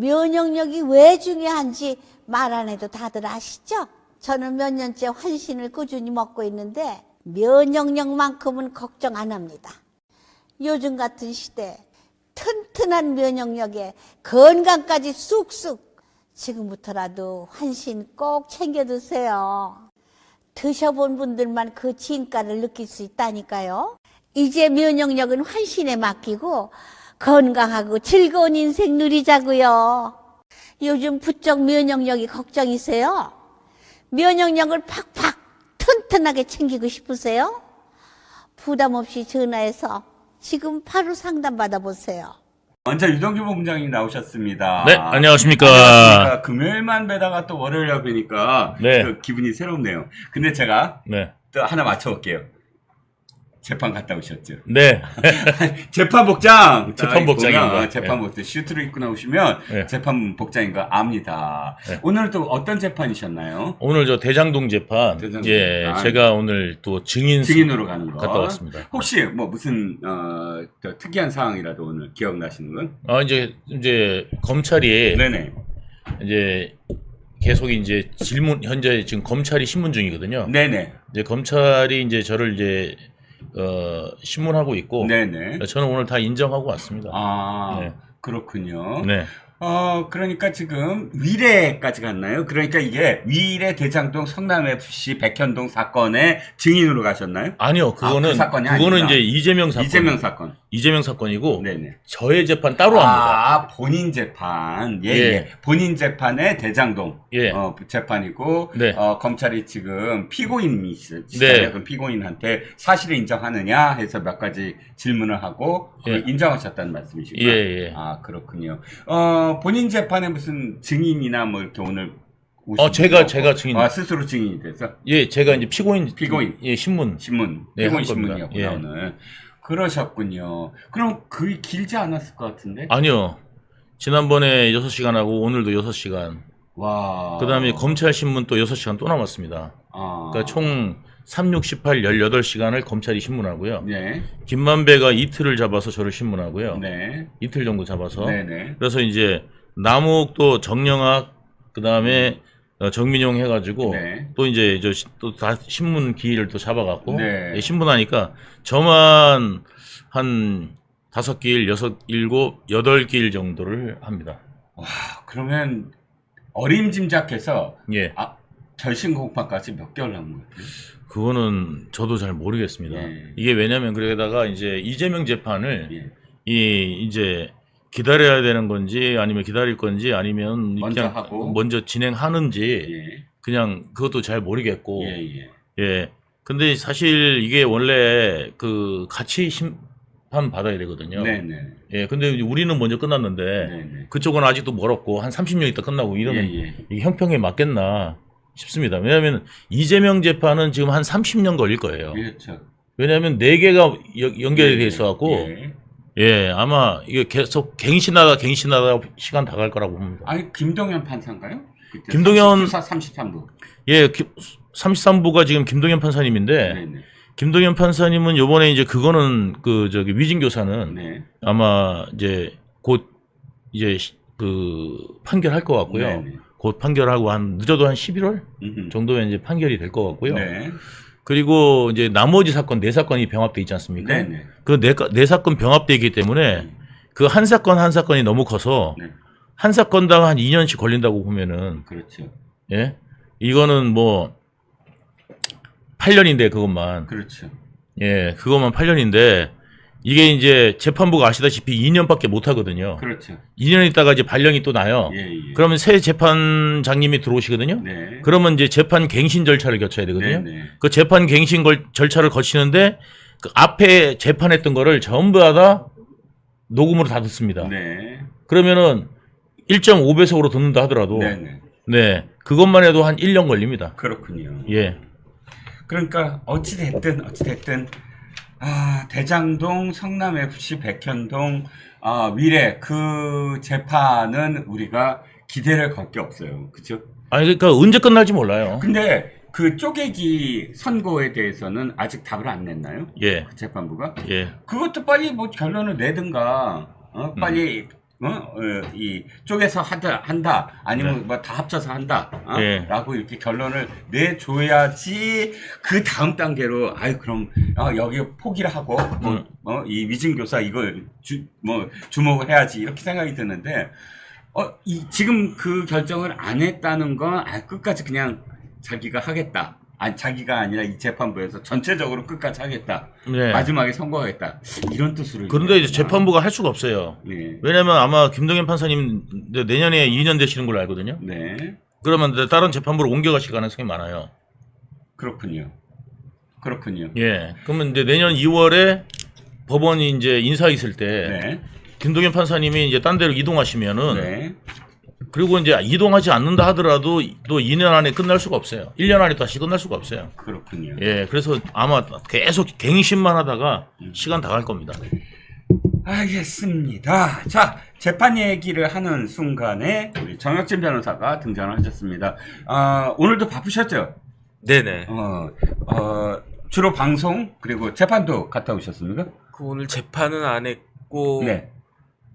면역력이 왜 중요한지 말 안 해도 다들 아시죠? 저는 몇 년째 환신을 꾸준히 먹고 있는데 면역력만큼은 걱정 안 합니다. 요즘 같은 시대 튼튼한 면역력에 건강까지 쑥쑥. 지금부터라도 환신 꼭 챙겨 드세요. 드셔본 분들만 그 진가를 느낄 수 있다니까요. 이제 면역력은 환신에 맡기고 건강하고 즐거운 인생 누리자고요. 요즘 부쩍 면역력이 걱정이세요? 면역력을 팍팍 튼튼하게 챙기고 싶으세요? 부담 없이 전화해서 지금 바로 상담 받아보세요. 먼저 유동규 본부장님 나오셨습니다. 네, 안녕하십니까. 안녕하십니까. 금요일만 뵈다가 또 월요일에 뵈니까 네. 또 기분이 새롭네요. 근데 제가 네. 또 하나 맞춰볼게요. 재판 갔다 오셨죠? 네. 재판복장! 재판복장입니다. 재판복장. 슈트를 입고 나오시면 네. 재판복장인 거 압니다. 네. 오늘 또 어떤 재판이셨나요? 오늘 저 대장동 재판. 대장동 예, 재판. 제가 오늘 또 증인으로 가는 거. 갔다 왔습니다. 혹시 뭐 무슨 또 특이한 사항이라도 오늘 기억나시는 건? 이제 검찰이 네네. 이제 계속 이제 질문, 현재 지금 검찰이 신문 중이거든요. 네네. 이제 검찰이 이제 저를 이제 신문하고 있고. 네네. 저는 오늘 다 인정하고 왔습니다. 아, 네. 그렇군요. 네. 그러니까 지금 위례까지 갔나요? 그러니까 이게 위례 대장동 성남FC 백현동 사건의 증인으로 가셨나요? 아니요, 그거는 그 사건이 그거는 아니라. 이제 이재명 사건. 이재명 사건. 이고 네네. 저의 재판 따로 합니다. 아, 본인 재판. 예, 예. 예. 본인 재판의 대장동. 예. 재판이고, 네. 검찰이 지금 피고인이시잖아요. 네. 그럼 피고인한테 사실을 인정하느냐 해서 몇 가지 질문을 하고, 예. 인정하셨다는 말씀이시고요. 예, 예. 아, 그렇군요. 본인 재판에 무슨 증인이나 뭐 이렇게 오늘 오신 제가 분이 없고, 증인. 스스로 증인이 돼서? 예, 제가 이제 피고인. 피고인. 예, 신문. 피고인 네, 한 겁니다. 신문이었구나, 예. 오늘. 그러셨군요. 그럼 그게 길지 않았을 것 같은데? 아니요. 지난번에 6시간 하고 오늘도 6시간. 와. 그 다음에 검찰 신문 또 6시간 또 남았습니다. 아. 그러니까 총 3, 6, 18, 18시간을 검찰이 신문하고요. 네. 김만배가 이틀을 잡아서 저를 신문하고요. 네. 이틀 정도 잡아서. 네네. 그래서 이제 남욱도 정영학, 그 다음에 정민용 해가지고 네. 또 이제 또 다 신문 기일을 또 잡아갖고 네. 예, 신문하니까 저만 한 5길, 6, 7, 8길 정도를 합니다. 와, 그러면 어림짐작해서 예. 결심 공판까지 몇 개월 남은 것 같아요? 그거는 저도 잘 모르겠습니다. 예. 이게 왜냐면 그러다가 이제 이재명 재판을 예. 이제 기다려야 되는 건지 아니면 기다릴 건지 아니면 먼저 그냥 하고. 먼저 진행하는지 예. 그냥 그것도 잘 모르겠고 예, 예. 예. 근데 사실 이게 원래 그 같이 심판 받아야 되거든요. 네네. 예. 근데 우리는 먼저 끝났는데 네네. 그쪽은 아직도 멀었고 한 30년 있다 끝나고 이러면 예, 예. 이게 형평에 맞겠나 싶습니다. 왜냐하면 이재명 재판은 지금 한 30년 걸릴 거예요. 그렇죠. 왜냐하면 4개가 연결이 돼 있어갖고 예. 예, 아마 이게 계속 갱신하다 시간 다 갈 거라고 봅니다. 아니, 김동현 판사인가요? 그때 김동현- 33부. 예, 33부가 지금 김동현 판사님인데 네네. 김동현 판사님은 요번에 이제 그거는 위진 교사는 네. 아마 이제 곧 이제 그 판결할 것 같고요. 네네. 곧 판결하고 늦어도 한 11월 음흠. 정도면 이제 판결이 될 것 같고요. 네. 그리고 이제 나머지 사건 4사건이 병합돼 있지 않습니까? 네네. 그 네 사건 병합돼 있기 때문에 그 한 사건 한 사건이 너무 커서 네. 한 사건당 한 2년씩 걸린다고 보면은 그렇죠. 예? 이거는 뭐 8년인데 그것만 그렇죠. 예, 그것만 8년인데 이게 이제 재판부가 아시다시피 2년밖에 못 하거든요. 그렇죠. 2년 있다가 이제 발령이 또 나요. 예, 예. 그러면 새 재판장님이 들어오시거든요. 네. 그러면 이제 재판 갱신 절차를 거쳐야 되거든요. 네네. 그 재판 갱신 절차를 거치는데 그 앞에 재판했던 거를 전부 다 녹음으로 다 듣습니다. 네. 그러면은 1.5배속으로 듣는다 하더라도 네네. 네, 그것만 해도 한 1년 걸립니다. 그렇군요. 예. 그러니까 어찌됐든 대장동, 성남FC, 백현동, 위례 그 재판은 우리가 기대를 걸 게 없어요. 그죠? 아니 그러니까 언제 끝날지 몰라요. 근데 그 쪼개기 선고에 대해서는 아직 답을 안 냈나요? 예. 그 재판부가? 예. 그것도 빨리 뭐 결론을 내든가, 빨리 이 쪼개서 한다 아니면 네. 뭐 다 합쳐서 한다 예. 라고 이렇게 결론을 내줘야지 그 다음 단계로 아유 그럼 여기 포기를 하고 이 위증교사 이걸 주목을 해야지 이렇게 생각이 드는데 지금 그 결정을 안 했다는 건 끝까지 그냥 자기가 하겠다. 아니 자기가 아니라 이 재판부에서 전체적으로 끝까지 하겠다. 네. 마지막에 선고하겠다. 이런 뜻으로. 그런데 이제 재판부가 할 수가 없어요. 네. 왜냐면 아마 김동연 판사님 내년에 2년 되시는 걸로 알거든요. 네. 그러면 다른 재판부로 옮겨가실 가능성이 많아요. 그렇군요. 예. 그러면 이제 내년 2월에 법원이 이제 인사 있을 때 네. 김동연 판사님이 이제 딴 데로 이동하시면은 네. 그리고 이제 이동하지 않는다 하더라도 또 2년 안에 끝날 수가 없어요. 1년 안에 다시 끝날 수가 없어요. 그렇군요. 예. 그래서 아마 계속 갱신만 하다가 시간 다 갈 겁니다. 알겠습니다. 자, 재판 얘기를 하는 순간에 우리 정혁진 변호사가 등장을 하셨습니다. 오늘도 바쁘셨죠? 네네. 주로 방송 그리고 재판도 갔다 오셨습니까? 그 오늘 재판은 안 했고 네.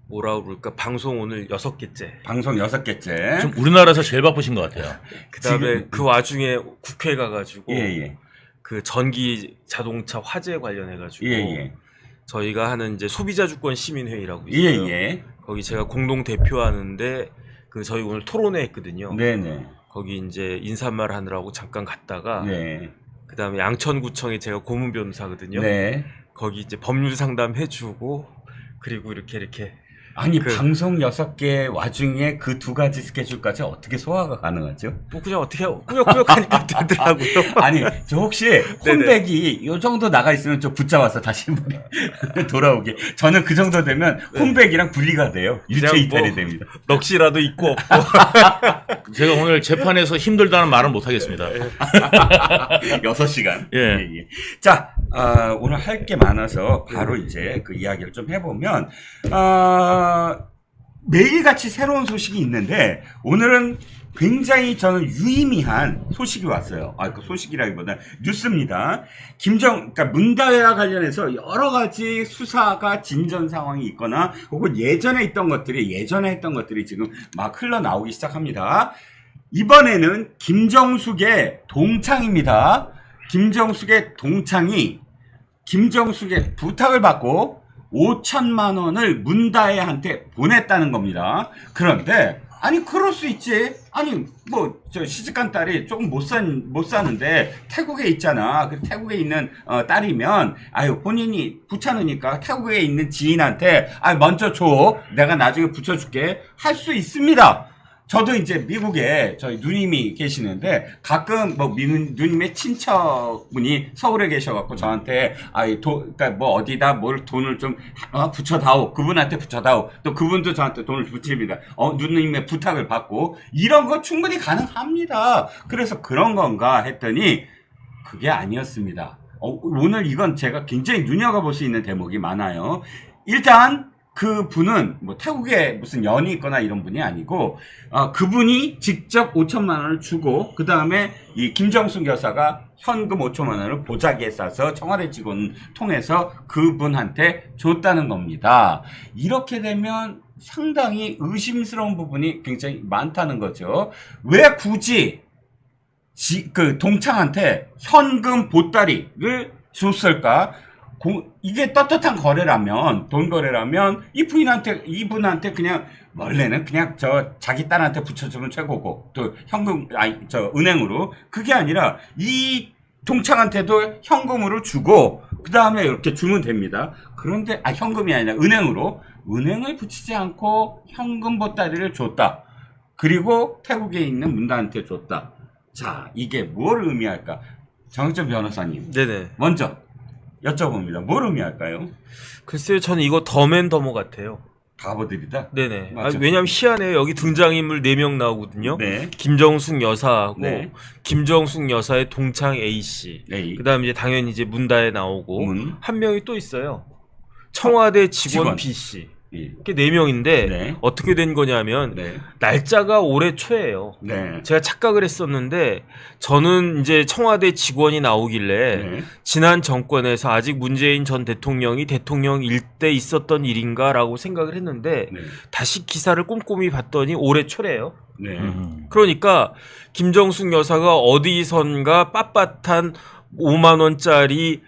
뭐라 그럴까 방송 오늘 6개째. 방송 6개째. 좀 우리나라에서 제일 바쁘신 것 같아요. 그다음에 지금- 그 와중에 국회 가가지고 예. 그 전기 자동차 화재 관련해가지고 예. 저희가 하는 이제 소비자 주권 시민회의라고 있어요. 예. 거기 제가 공동 대표하는데 그 저희 오늘 토론회 했거든요. 네네. 거기 이제 인사말 하느라고 잠깐 갔다가 네. 그다음에 양천구청에 제가 고문 변호사거든요. 네. 거기 이제 법률 상담 해주고 그리고 이렇게 아니 그- 방송 6개 와중에 그 두 가지 스케줄까지 어떻게 소화가 가능하죠? 뭐 그냥 어떻게 꾸역꾸역하니까 되더라고요. 아니 저 혹시 홈백이 요 정도 나가 있으면 좀 붙잡아서 다시 돌아오게. 저는 그 정도 되면 홈백이랑 분리가 돼요. 유체 그냥 이탈이 뭐- 됩니다. 넋이라도 있고 없고. 제가 오늘 재판에서 힘들다는 말은 못 하겠습니다. 6시간. 예. 자, 오늘 할 게 많아서 바로 이제 그 이야기를 좀 해보면, 매일같이 새로운 소식이 있는데, 오늘은 굉장히 저는 유의미한 소식이 왔어요. 그 소식이라기보다 뉴스입니다. 그러니까 문다혜와 관련해서 여러 가지 수사가 진전 상황이 있거나, 혹은 예전에 했던 것들이 지금 막 흘러나오기 시작합니다. 이번에는 김정숙의 동창입니다. 김정숙의 동창이 김정숙의 부탁을 받고 5천만 원을 문다혜한테 보냈다는 겁니다. 그런데 아니 그럴 수 있지. 아니 뭐 저 시집간 딸이 조금 못 사는데 태국에 있잖아. 그 태국에 있는 딸이면 본인이 부차느니까 태국에 있는 지인한테 먼저 줘. 내가 나중에 붙여줄게. 할 수 있습니다. 저도 이제 미국에 저희 누님이 계시는데 가끔 뭐 누님의 친척분이 서울에 계셔갖고 저한테 그러니까 뭐 어디다 뭘 돈을 좀 붙여다오, 그분한테 붙여다오, 또 그분도 저한테 돈을 붙입니다. 누님의 부탁을 받고 이런 거 충분히 가능합니다. 그래서 그런 건가 했더니 그게 아니었습니다. 오늘 이건 제가 굉장히 눈여겨볼 수 있는 대목이 많아요. 일단 그 분은 뭐 태국에 무슨 연이 있거나 이런 분이 아니고 그분이 직접 5천만 원을 주고 그 다음에 이 김정숙 여사가 현금 5천만 원을 보자기에 싸서 청와대 직원 통해서 그분한테 줬다는 겁니다. 이렇게 되면 상당히 의심스러운 부분이 굉장히 많다는 거죠. 왜 굳이 그 동창한테 현금 보따리를 줬을까? 이게 떳떳한 거래라면, 돈 거래라면, 이분한테 그냥, 원래는 그냥 자기 딸한테 붙여주면 최고고, 또 현금, 은행으로. 그게 아니라, 이 동창한테도 현금으로 주고, 그 다음에 이렇게 주면 됩니다. 그런데, 현금이 아니라 은행으로, 은행을 붙이지 않고 현금 보따리를 줬다. 그리고 태국에 있는 문다한테 줬다. 자, 이게 뭘 의미할까? 정혁진 변호사님. 네네. 먼저. 여쭤봅니다. 뭘 의미할까요? 글쎄요, 저는 이거 더맨더머 같아요. 바보들이다? 네네. 맞죠. 왜냐면 희한해요. 여기 등장인물 4명 나오거든요. 네. 김정숙 여사하고 네. 김정숙 여사의 동창 A씨. 네. 그다음에 이제 당연히 이제 문다혜 나오고 문. 한 명이 또 있어요. 청와대 직원 직원. B씨. 예. 이렇게 4명인데 네. 어떻게 된 거냐면 네. 날짜가 올해 초예요. 네. 제가 착각을 했었는데 저는 이제 청와대 직원이 나오길래 네. 지난 정권에서 아직 문재인 전 대통령이 대통령일 때 있었던 일인가라고 생각을 했는데 네. 다시 기사를 꼼꼼히 봤더니 올해 초래요. 네. 그러니까 김정숙 여사가 어디선가 빳빳한 5만 원짜리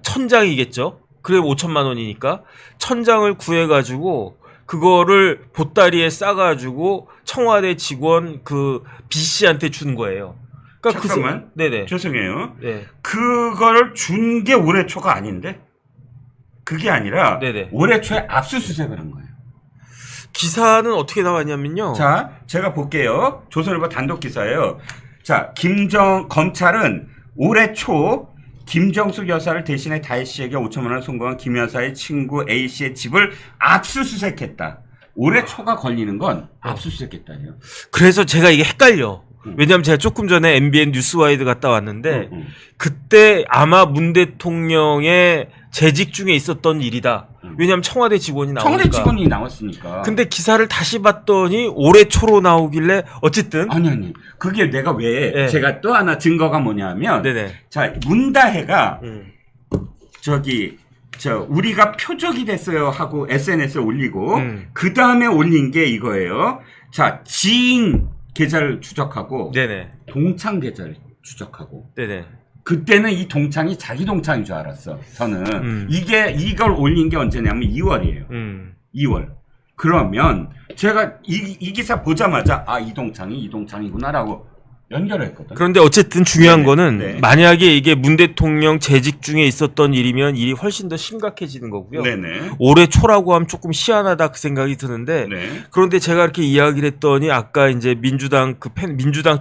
천장이겠죠. 그래 5천만 원이니까 천장을 구해가지고 그거를 보따리에 싸가지고 청와대 직원 B 씨한테 준 거예요. 그러니까 잠깐만. 네네. 죄송해요. 네. 그거를 준 게 올해 초가 아닌데? 그게 아니라 네네. 올해 초에 압수수색을 한 거예요. 기사는 어떻게 나왔냐면요. 자, 제가 볼게요. 조선일보 단독 기사예요. 자, 검찰은 올해 초 김정숙 여사를 대신해 다혜 씨에게 5천만 원 송금한 김 여사의 친구 A 씨의 집을 압수수색했다. 올해 초가 걸리는 건 압수수색했다요. 그래서 제가 이게 헷갈려. 왜냐하면 제가 조금 전에 MBN 뉴스와이드 갔다 왔는데 그때 아마 문 대통령의 재직 중에 있었던 일이다. 왜냐하면 청와대 직원이 나오니까. 청와대 직원이 나왔으니까. 근데 기사를 다시 봤더니 올해 초로 나오길래 어쨌든 아니. 그게 내가 왜 네. 제가 또 하나 증거가 뭐냐면 네네. 자, 문다혜가 우리가 표적이 됐어요 하고 SNS에 올리고 그 다음에 올린 게 이거예요. 자, 지인 계좌를 추적하고 네네. 동창 계좌를 추적하고 네네. 그때는 이 동창이 자기 동창인 줄 알았어. 저는 이걸 올린 게 언제냐면 2월이에요. 2월. 그러면 제가 이 기사 보자마자 이 동창이구나라고 연결했거든. 그런데 어쨌든 중요한 네네. 거는 네. 만약에 이게 문 대통령 재직 중에 있었던 일이면 일이 훨씬 더 심각해지는 거고요. 네네. 올해 초라고 하면 조금 희한하다 그 생각이 드는데 네. 그런데 제가 이렇게 이야기를 했더니 아까 이제 민주당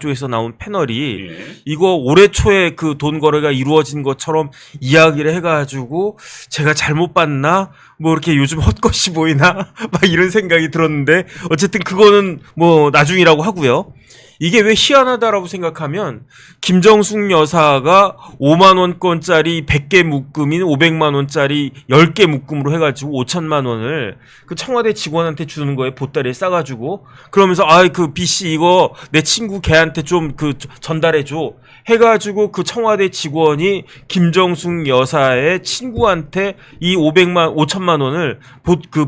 쪽에서 나온 패널이 예. 이거 올해 초에 그 돈 거래가 이루어진 것처럼 이야기를 해가지고 제가 잘못 봤나? 뭐 이렇게 요즘 헛것이 보이나? 막 이런 생각이 들었는데 어쨌든 그거는 뭐 나중이라고 하고요. 이게 왜 희한하다라고 생각하면 김정숙 여사가 5만 원권짜리 100개 묶음인 500만 원짜리 10개 묶음으로 해가지고 5천만 원을 그 청와대 직원한테 주는 거에 보따리에 싸가지고 그러면서 그 B씨 이거 내 친구 걔한테 좀 전달해줘 해가지고 그 청와대 직원이 김정숙 여사의 친구한테 이 5천만 원을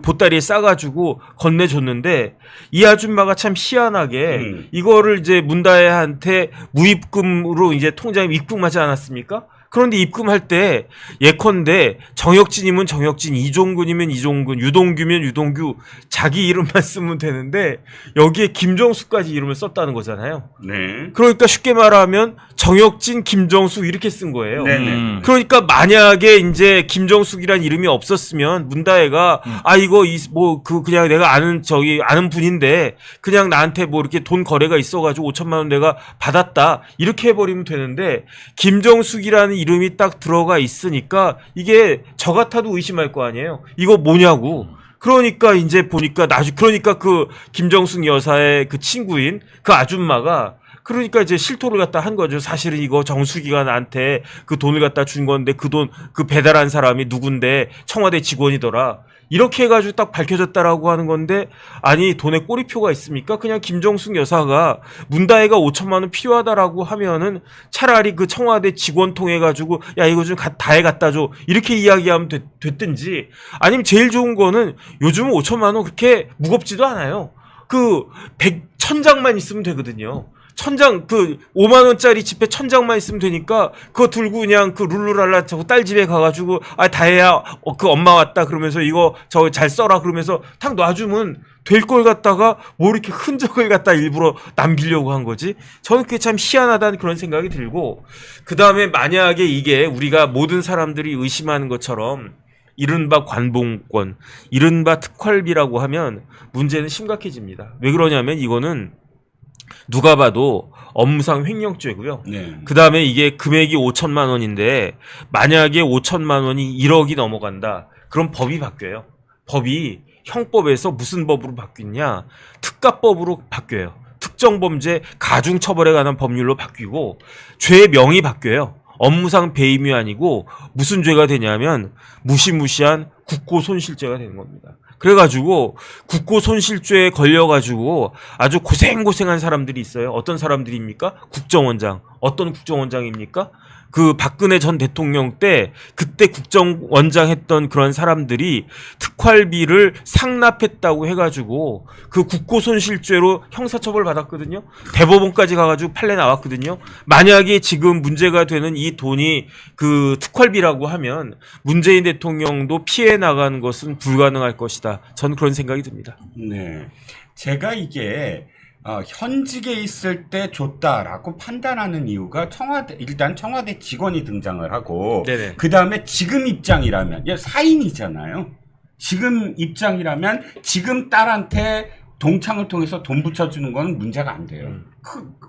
보따리에 싸가지고 건네줬는데 이 아줌마가 참 희한하게 이거를 이제 문다혜한테 무입금으로 이제 통장에 입금하지 않았습니까? 그런데 입금할 때 예컨대 정혁진이면 정혁진, 이종근이면 이종근, 유동규면 유동규 자기 이름만 쓰면 되는데 여기에 김정숙까지 이름을 썼다는 거잖아요. 네. 그러니까 쉽게 말하면 정혁진, 김정숙 이렇게 쓴 거예요. 네네. 그러니까 만약에 이제 김정숙이란 이름이 없었으면 문다혜가 이거 그냥 내가 아는 분인데 그냥 나한테 뭐 이렇게 돈 거래가 있어가지고 5천만 원 내가 받았다 이렇게 해버리면 되는데 김정숙이라는 이름이 딱 들어가 있으니까 이게 저 같아도 의심할 거 아니에요. 이거 뭐냐고. 그러니까 이제 보니까 그러니까 그 김정숙 여사의 그 친구인 그 아줌마가 그러니까 이제 실토를 갖다 한 거죠. 사실은 이거 정숙이가 나한테 그 돈을 갖다 준 건데 그 배달한 사람이 누군데 청와대 직원이더라. 이렇게 해가지고 딱 밝혀졌다라고 하는 건데 아니 돈에 꼬리표가 있습니까? 그냥 김정숙 여사가 문다혜가 5천만 원 필요하다라고 하면은 차라리 그 청와대 직원 통해가지고 야 이거 좀 다혜 갖다 줘 이렇게 이야기하면 됐든지 아니면 제일 좋은 거는 요즘은 5천만 원 그렇게 무겁지도 않아요. 1000장만 있으면 되거든요. 5만 원짜리 지폐 1000장만 있으면 되니까 그거 들고 그냥 룰루랄라 딸 집에 가가지고 다혜야 그 엄마 왔다 그러면서 이거 잘 써라 그러면서 탁 놔주면 될 걸 갖다가 뭐 이렇게 흔적을 갖다 일부러 남기려고 한 거지. 저는 그게 참 희한하다는 그런 생각이 들고 그 다음에 만약에 이게 우리가 모든 사람들이 의심하는 것처럼 이른바 관봉권, 이른바 특활비라고 하면 문제는 심각해집니다. 왜 그러냐면 이거는 누가 봐도 업무상 횡령죄고요. 네. 그 다음에 이게 금액이 5천만 원인데 만약에 5천만 원이 1억이 넘어간다. 그럼 법이 바뀌어요. 법이 형법에서 무슨 법으로 바뀌냐? 특가법으로 바뀌어요. 특정범죄 가중처벌에 관한 법률로 바뀌고 죄명이 바뀌어요. 업무상 배임이 아니고 무슨 죄가 되냐면 무시무시한 국고손실죄가 되는 겁니다. 그래가지고 국고손실죄에 걸려가지고 아주 고생고생한 사람들이 있어요. 어떤 사람들입니까? 국정원장. 어떤 국정원장입니까? 그 박근혜 전 대통령 때 그때 국정원장 했던 그런 사람들이 특활비를 상납했다고 해가지고 그 국고손실죄로 형사처벌 받았거든요. 대법원까지 가가지고 판례 나왔거든요. 만약에 지금 문제가 되는 이 돈이 그 특활비라고 하면 문재인 대통령도 피해 나가는 것은 불가능할 것이다. 전 그런 생각이 듭니다. 네. 제가 이게 현직에 있을 때 줬다라고 판단하는 이유가 일단 청와대 직원이 등장을 하고, 네네. 그 다음에 지금 입장이라면, 사인이잖아요. 지금 입장이라면 지금 딸한테 동창을 통해서 돈 붙여주는 건 문제가 안 돼요.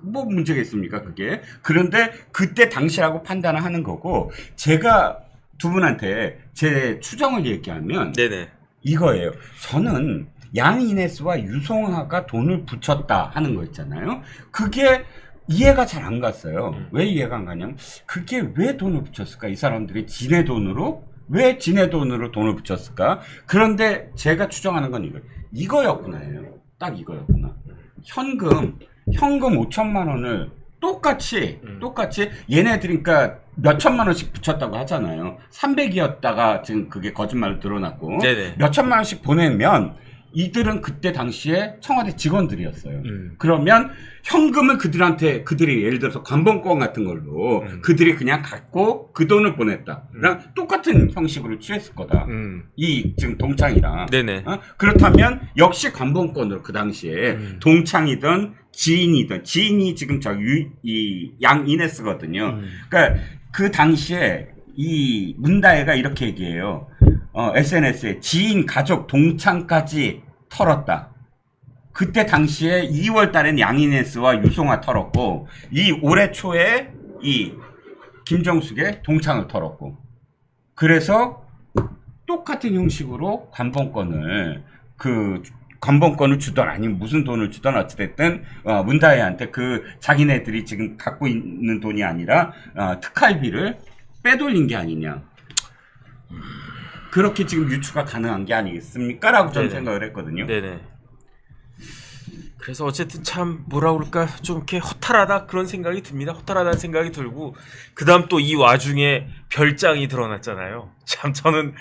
뭐 문제가 있습니까, 그게? 그런데 그때 당시라고 판단을 하는 거고, 제가 두 분한테 제 추정을 얘기하면, 네네. 이거예요. 저는 양이네스와 유송아가 돈을 붙였다 하는 거 있잖아요. 그게 이해가 잘 안 갔어요. 왜 이해가 안 가냐면, 그게 왜 돈을 붙였을까? 이 사람들이 지네 돈으로? 왜 지네 돈으로 돈을 붙였을까? 그런데 제가 추정하는 건 이거였구나예요. 딱 이거였구나. 현금 5천만 원을 똑같이 얘네들이 그러니까 몇 천만 원씩 붙였다고 하잖아요. 300이었다가 지금 그게 거짓말로 드러났고, 네네. 몇 천만 원씩 보내면 이들은 그때 당시에 청와대 직원들이었어요. 그러면 현금을 그들이 예를 들어서 관본권 같은 걸로 그들이 그냥 갖고 그 돈을 보냈다랑 똑같은 형식으로 취했을 거다. 이 지금 동창이랑. 네네. 그렇다면 역시 관본권으로 그 당시에 동창이든 지인이 지금 이 양이네스거든요. 그러니까 그 당시에 이 문다혜가 이렇게 얘기해요. SNS에 지인, 가족, 동창까지 털었다. 그때 당시에 2월 달엔 양이네스와 유송아 털었고, 이 올해 초에 이 김정숙의 동창을 털었고, 그래서 똑같은 형식으로 관본권을 주던 아니면 무슨 돈을 주던 어찌됐든 문다혜한테 그 자기네들이 지금 갖고 있는 돈이 아니라 특활비를 빼돌린 게 아니냐. 그렇게 지금 유추가 가능한 게 아니겠습니까? 라고 저는 생각을 했거든요. 네네. 그래서 어쨌든 참 뭐라 그럴까 좀 이렇게 허탈하다 그런 생각이 듭니다. 허탈하다는 생각이 들고, 그 다음 또 이 와중에 별장이 드러났잖아요. 참 저는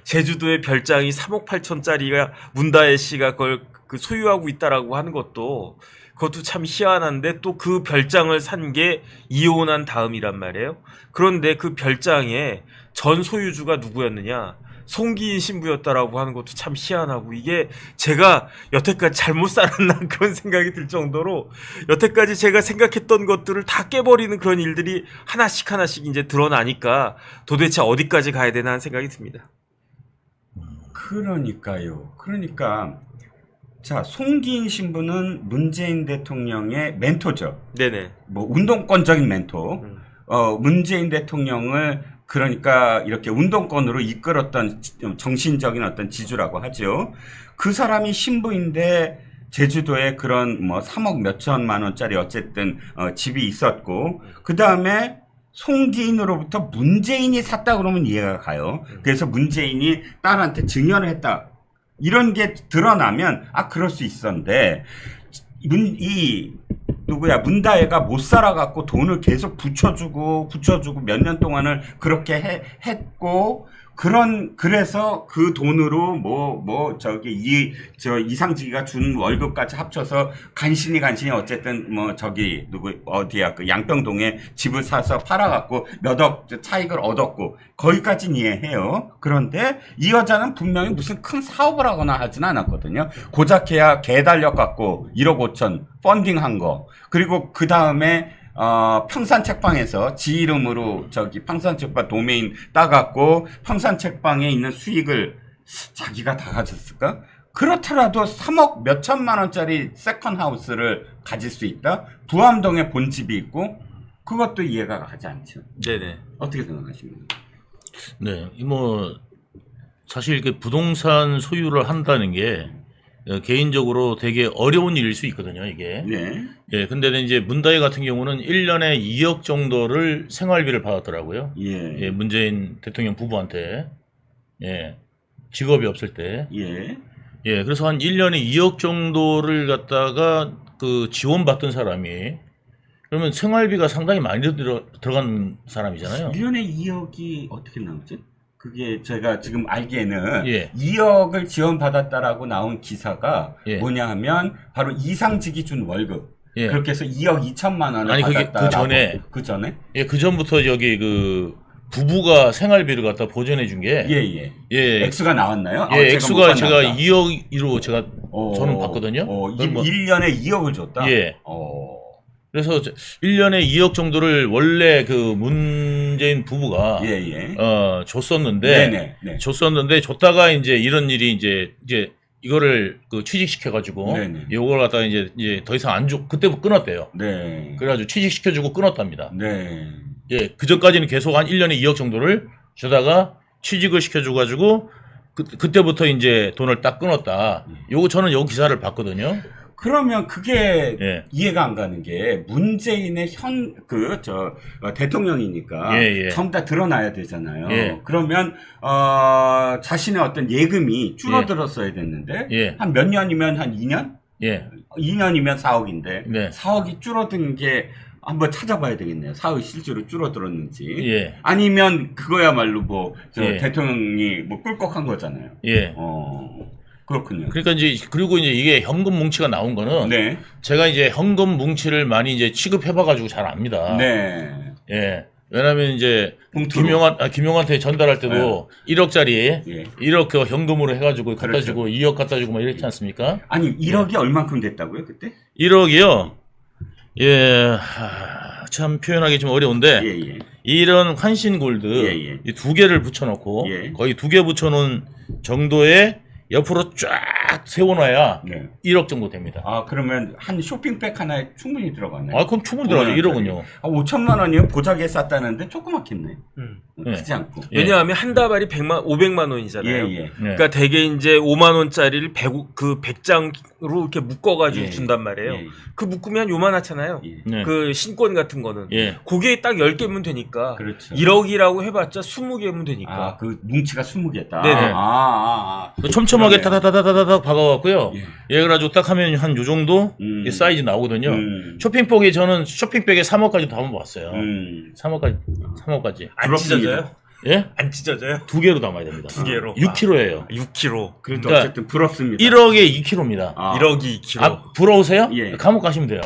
제주도에 별장이 3억 8천짜리가 문다혜 씨가 그걸 소유하고 있다라고 하는 것도 그것도 참 희한한데, 또 그 별장을 산 게 이혼한 다음이란 말이에요. 그런데 그 별장의 전 소유주가 누구였느냐? 송기인 신부였다라고 하는 것도 참 희한하고, 이게 제가 여태까지 잘못 살았나 그런 생각이 들 정도로 여태까지 제가 생각했던 것들을 다 깨버리는 그런 일들이 하나씩 이제 드러나니까 도대체 어디까지 가야 되나 하는 생각이 듭니다. 그러니까요. 자, 송기인 신부는 문재인 대통령의 멘토죠. 네네. 뭐 운동권적인 멘토. 문재인 대통령을 그러니까 이렇게 운동권으로 이끌었던 정신적인 어떤 지주라고 하죠. 그 사람이 신부인데 제주도에 그런 뭐 3억 몇천만 원짜리 어쨌든 집이 있었고, 그 다음에 송기인으로부터 문재인이 샀다 그러면 이해가 가요. 그래서 문재인이 딸한테 증여를 했다. 이런 게 드러나면 그럴 수 있었는데, 문다혜가 못 살아갖고 돈을 계속 붙여주고 몇 년 동안을 그렇게 했고, 그래서 그 돈으로 이상직이가 준 월급까지 합쳐서 간신히 어쨌든 그 양평동에 집을 사서 팔아갖고 몇억 차익을 얻었고, 거기까지는 이해해요. 그런데 이 여자는 분명히 무슨 큰 사업을 하거나 하진 않았거든요. 고작해야 개 달려갖고 1억 5천 펀딩한 거. 그리고 그 다음에 평산책방에서 지 이름으로 평산책방 도메인 따갖고 평산책방에 있는 수익을 자기가 다 가졌을까? 그렇더라도 3억 몇천만 원짜리 세컨하우스를 가질 수 있다? 부암동에 본집이 있고, 그것도 이해가 가지 않죠. 네네. 어떻게 생각하십니까? 네, 사실 부동산 소유를 한다는 게 개인적으로 되게 어려운 일일 수 있거든요, 이게. 네. 예, 근데 이제 문다혜 같은 경우는 1년에 2억 정도를 생활비를 받았더라고요. 예. 예, 문재인 대통령 부부한테. 예. 직업이 없을 때. 예. 예. 그래서 한 1년에 2억 정도를 갖다가 그 지원받던 사람이 그러면 생활비가 상당히 많이 들어간 사람이잖아요. 1년에 2억이 어떻게 나오지? 그게 제가 지금 알기에는 예. 2억을 지원받았다라고 나온 기사가 예. 뭐냐 하면 바로 이상직이 준 월급. 예. 그렇게 해서 2억 2천만 원을 아니, 그게 받았다라고. 그 전에. 그 전에? 예, 그 전부터 여기 그 부부가 생활비를 갖다 보전해 준 게. 예, 예. 예. 액수가 나왔나요? 예, 액수가 제가 못 봤나 보다. 2억으로 제가 저는 봤거든요. 그럼 뭐- 1년에 2억을 줬다? 예. 그래서 1년에 2억 정도를 원래 그 문재인 부부가 예, 예. 줬었는데 네네. 네. 줬다가 이제 이런 일이 이제 이거를 그 취직시켜 가지고 네네. 요걸 갖다가 이제 더 이상 안 줘. 그때부터 끊었대요. 네. 그래 가지고 취직시켜 주고 끊었답니다. 네. 예, 그 전까지는 계속 한 1년에 2억 정도를 주다가 취직을 시켜 줘 가지고 그때부터 이제 돈을 딱 끊었다. 요거 저는 요 기사를 봤거든요. 그러면 그게 예. 이해가 안 가는 게 문재인의 대통령이니까 예, 예. 전부 다 드러나야 되잖아요. 예. 그러면 자신의 어떤 예금이 줄어들었어야 됐는데 예. 한 몇 년이면 한 2년? 예. 2년이면 4억인데 네. 4억이 줄어든 게 한번 찾아봐야 되겠네요. 4억이 실제로 줄어들었는지. 예. 아니면 그거야말로 뭐 예. 대통령이 뭐 꿀꺽한 거잖아요. 예. 그렇군요. 그러니까 이제 그리고 이제 이게 현금 뭉치가 나온 거는 네. 제가 이제 현금 뭉치를 많이 이제 취급해봐가지고 잘 압니다. 네. 예. 왜냐면 이제 봉투로. 김용한테 전달할 때도 1억짜리 예. 1억 그 현금으로 해가지고 갖다 그렇죠. 주고 2억 갖다 주고 막 이랬지 않습니까? 아니 1억이 얼만큼 됐다고요 그때? 1억이요. 예. 참 표현하기 좀 어려운데 예예. 이런 환신 골드 예, 예. 이 두 개를 붙여놓고 예. 거의 2개 붙여놓은 정도의 옆으로 쫙 세워놔야 네. 1억 정도 됩니다. 아 그러면 한 쇼핑백 하나에 충분히 들어가네. 아, 그럼 충분히 들어가죠. 1억은요. 5천만 원이면 보자기에 쌌다는데 조그맣겠네. 음. 크지 않고. 예. 왜냐하면 한 다발이 500만 원이잖아요. 예예. 네. 그러니까 대개 이제 5만 원짜리를 100장으로 이렇게 묶어가지고 예. 준단 말이에요. 예. 그 묶으면 요만하잖아요. 예. 네. 그 신권 같은 거는. 예. 그게 딱 10개면 되니까. 그렇죠. 1억이라고 해봤자 20개면 되니까. 아 그 뭉치가 20개다. 네네. 촘촘하게 그러네. 타다다다다닥 박아갖고요. 예. 예, 그래가지고 딱 하면 한 요 정도 이 사이즈 나오거든요. 쇼핑백에 저는 쇼핑백에 3억까지 담아봤어요. 3억까지. 안 부럽습니다. 찢어져요? 예? 안 찢어져요? 2개로 담아야 됩니다. 2개로. 6kg예요. 6kg. 그래도 그러니까 어쨌든 부럽습니다. 1억에 2kg입니다. 1억이 2kg. 아, 부러우세요? 예. 감옥 가시면 돼요.